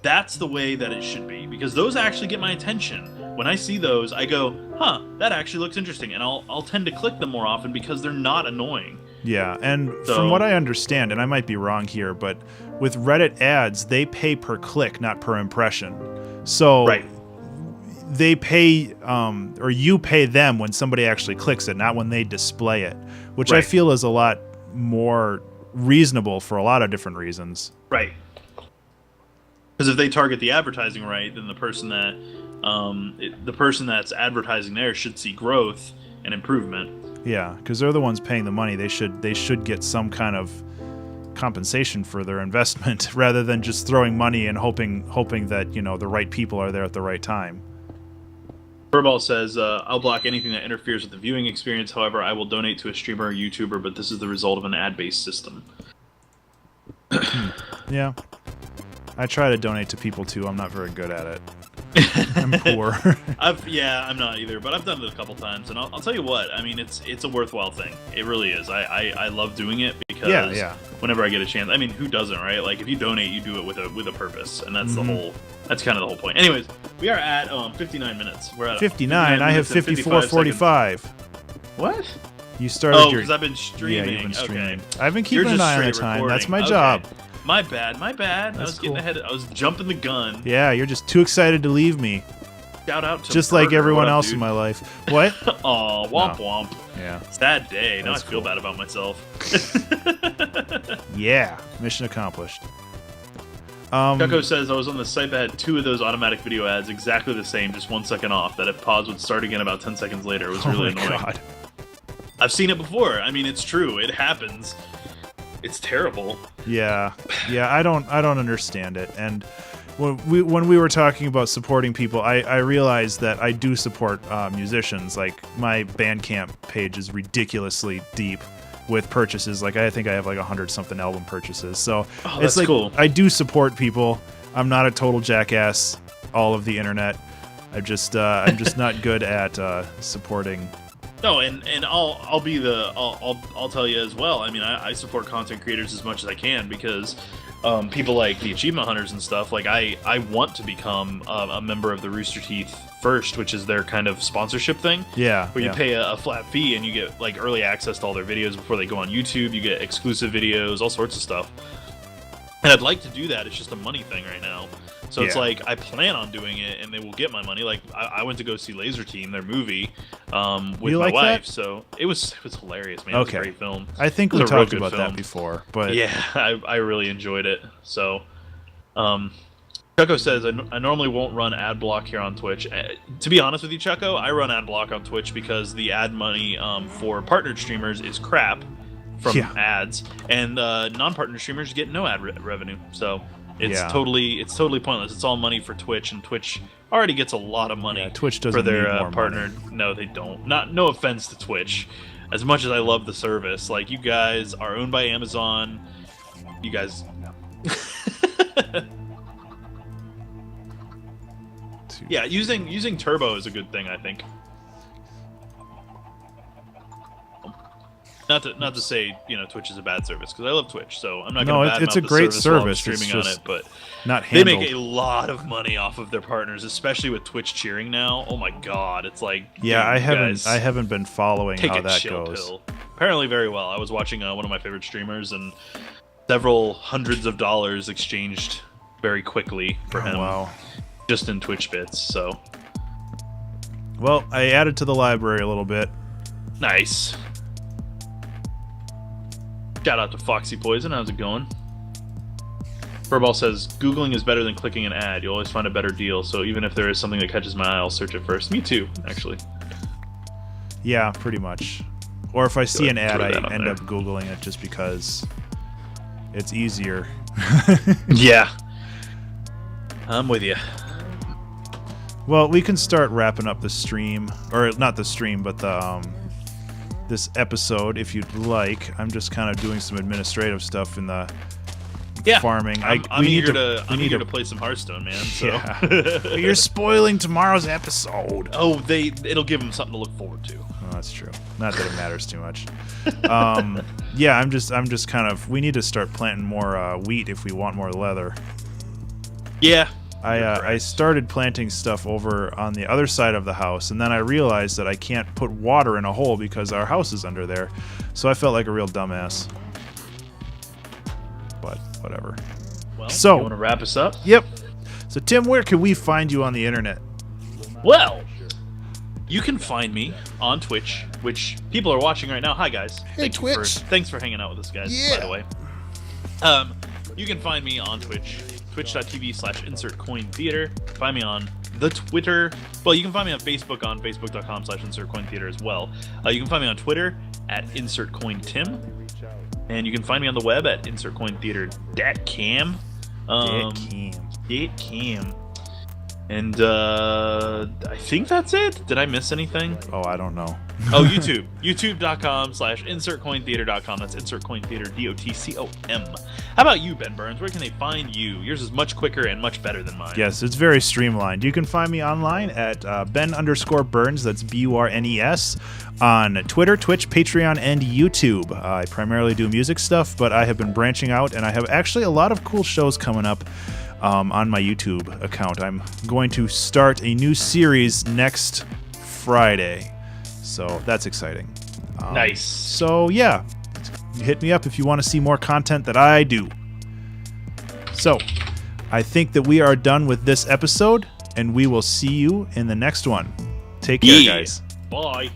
That's the way that it should be, because those actually get my attention. When I see those, I go, huh, that actually looks interesting, and I'll tend to click them more often because they're not annoying. Yeah, and So- from what I understand, and I might be wrong here, but with Reddit ads, they pay per click, not per impression. So Right. they pay, or you pay them when somebody actually clicks it, not when they display it, which I Right. feel is a lot more reasonable for a lot of different reasons. Right. Because if they target the advertising right, then the person that's advertising there should see growth and improvement. Yeah, because they're the ones paying the money. They should get some kind of compensation for their investment rather than just throwing money and hoping that the right people are there at the right time. Furball says, I'll block anything that interferes with the viewing experience. However, I will donate to a streamer or YouTuber, but this is the result of an ad-based system. Yeah. I try to donate to people too. I'm not very good at it. I'm poor. I'm not either, but I've done it a couple times, and I'll tell you what. I mean, it's a worthwhile thing. It really is. I love doing it because whenever I get a chance, I mean, who doesn't, right? Like if you donate, you do it with a purpose, and that's that's kind of the whole point. Anyways, we are at 59 minutes. We're at 59. I have 54:45. What? You started your. Because I've been streaming. Yeah, you've been streaming. Okay. I've been keeping an eye on the time. Recording. That's my job. My bad. I was cool. getting ahead. I was jumping the gun. Yeah, you're just too excited to leave me. Shout out to just Burger. like everyone else dude? in my life. What? Aw, womp womp. Yeah. Sad day. Now I That's feel cool. bad about myself. Yeah. Mission accomplished. Chucko says I was on the site that had 2 of those automatic video ads, exactly the same, just 1 second off. That if paused would start again about 10 seconds later. It was really annoying. God. I've seen it before. I mean, it's true. It happens. It's terrible. Yeah. I don't understand it. And when we were talking about supporting people, I realized that I do support musicians. Like my Bandcamp page is ridiculously deep with purchases. Like I think I have like 100-something album purchases. So it's like cool. I do support people. I'm not a total jackass. All of the internet. I'm just not good at supporting. No, and I'll tell you as well. I mean, I support content creators as much as I can because people like the Achievement Hunters and stuff. Like I want to become a member of the Rooster Teeth First, which is their kind of sponsorship thing. Yeah, where you pay a flat fee and you get like early access to all their videos before they go on YouTube. You get exclusive videos, all sorts of stuff. And I'd like to do that. It's just a money thing right now. So it's like I plan on doing it, and they will get my money. Like I went to go see Laser Team, their movie, with my wife. So it was hilarious, man. It was a great film. I think we talked about that before, but yeah, I really enjoyed it. So, Chucko says I normally won't run ad block here on Twitch. To be honest with you, Chucko, I run ad block on Twitch because the ad money for partnered streamers is crap from ads, and non-partner streamers get no ad revenue. So. It's totally pointless. It's all money for Twitch, and Twitch already gets a lot of money. Yeah, Twitch doesn't for their need more partner. money. No, they don't. No offense to Twitch, as much as I love the service. Like you guys are owned by Amazon. You guys. Yeah, using Turbo is a good thing, I think. Not to say Twitch is a bad service because I love Twitch, so I'm not going to badmouth it's a the great service service. streaming on it, but not they handled. make a lot of money off of their partners, especially with Twitch cheering now. Oh my god, it's like I haven't been following how that goes. Pill. Apparently very well. I was watching one of my favorite streamers, and several hundreds of dollars exchanged very quickly for him. Wow. Just in Twitch bits. So well, I added to the library a little bit. Nice. Shout out to Foxy Poison. How's it going? Furball says, Googling is better than clicking an ad. You'll always find a better deal. So even if there is something that catches my eye, I'll search it first. Me too, actually. Yeah, pretty much. Or if I see an ad, I end there. up Googling it just because it's easier. Yeah. I'm with you. Well, we can start wrapping up the stream. Or not the stream, but the this episode, if you'd like. I'm just kind of doing some administrative stuff in the farming. I'm eager to play some Hearthstone, man. So. Yeah. You're spoiling tomorrow's episode. Oh, it'll give them something to look forward to. Oh, that's true. Not that it matters too much. Yeah, I'm just kind of. We need to start planting more wheat if we want more leather. Yeah. I started planting stuff over on the other side of the house, and then I realized that I can't put water in a hole because our house is under there. So I felt like a real dumbass. But whatever. Well, so you want to wrap us up? Yep. So Tim, where can we find you on the internet? Well, you can find me on Twitch, which people are watching right now. Hi guys. Hey, Twitch. Thanks for hanging out with us, guys. Yeah. By the way. You can find me on Twitch. Twitch.tv/InsertCoinTheater. Find me on the Twitter. Well, you can find me on Facebook on Facebook.com/InsertCoinTheater as well. You can find me on Twitter at InsertCoinTim. And you can find me on the web at InsertCoinTheater.com. And I think that's it. Did I miss anything? Oh, I don't know. Oh, YouTube. YouTube.com/InsertCoinTheater.com. That's InsertCoinTheater, DOTCOM. How about you, Ben Burns? Where can they find you? Yours is much quicker and much better than mine. Yes, it's very streamlined. You can find me online at Ben_Burns. That's BURNES. On Twitter, Twitch, Patreon, and YouTube. I primarily do music stuff, but I have been branching out, and I have actually a lot of cool shows coming up on my YouTube account. I'm going to start a new series next Friday, so that's exciting. Nice. So yeah, hit me up if you want to see more content that I do. So I think that we are done with this episode, and we will see you in the next one. Take care, guys. Bye.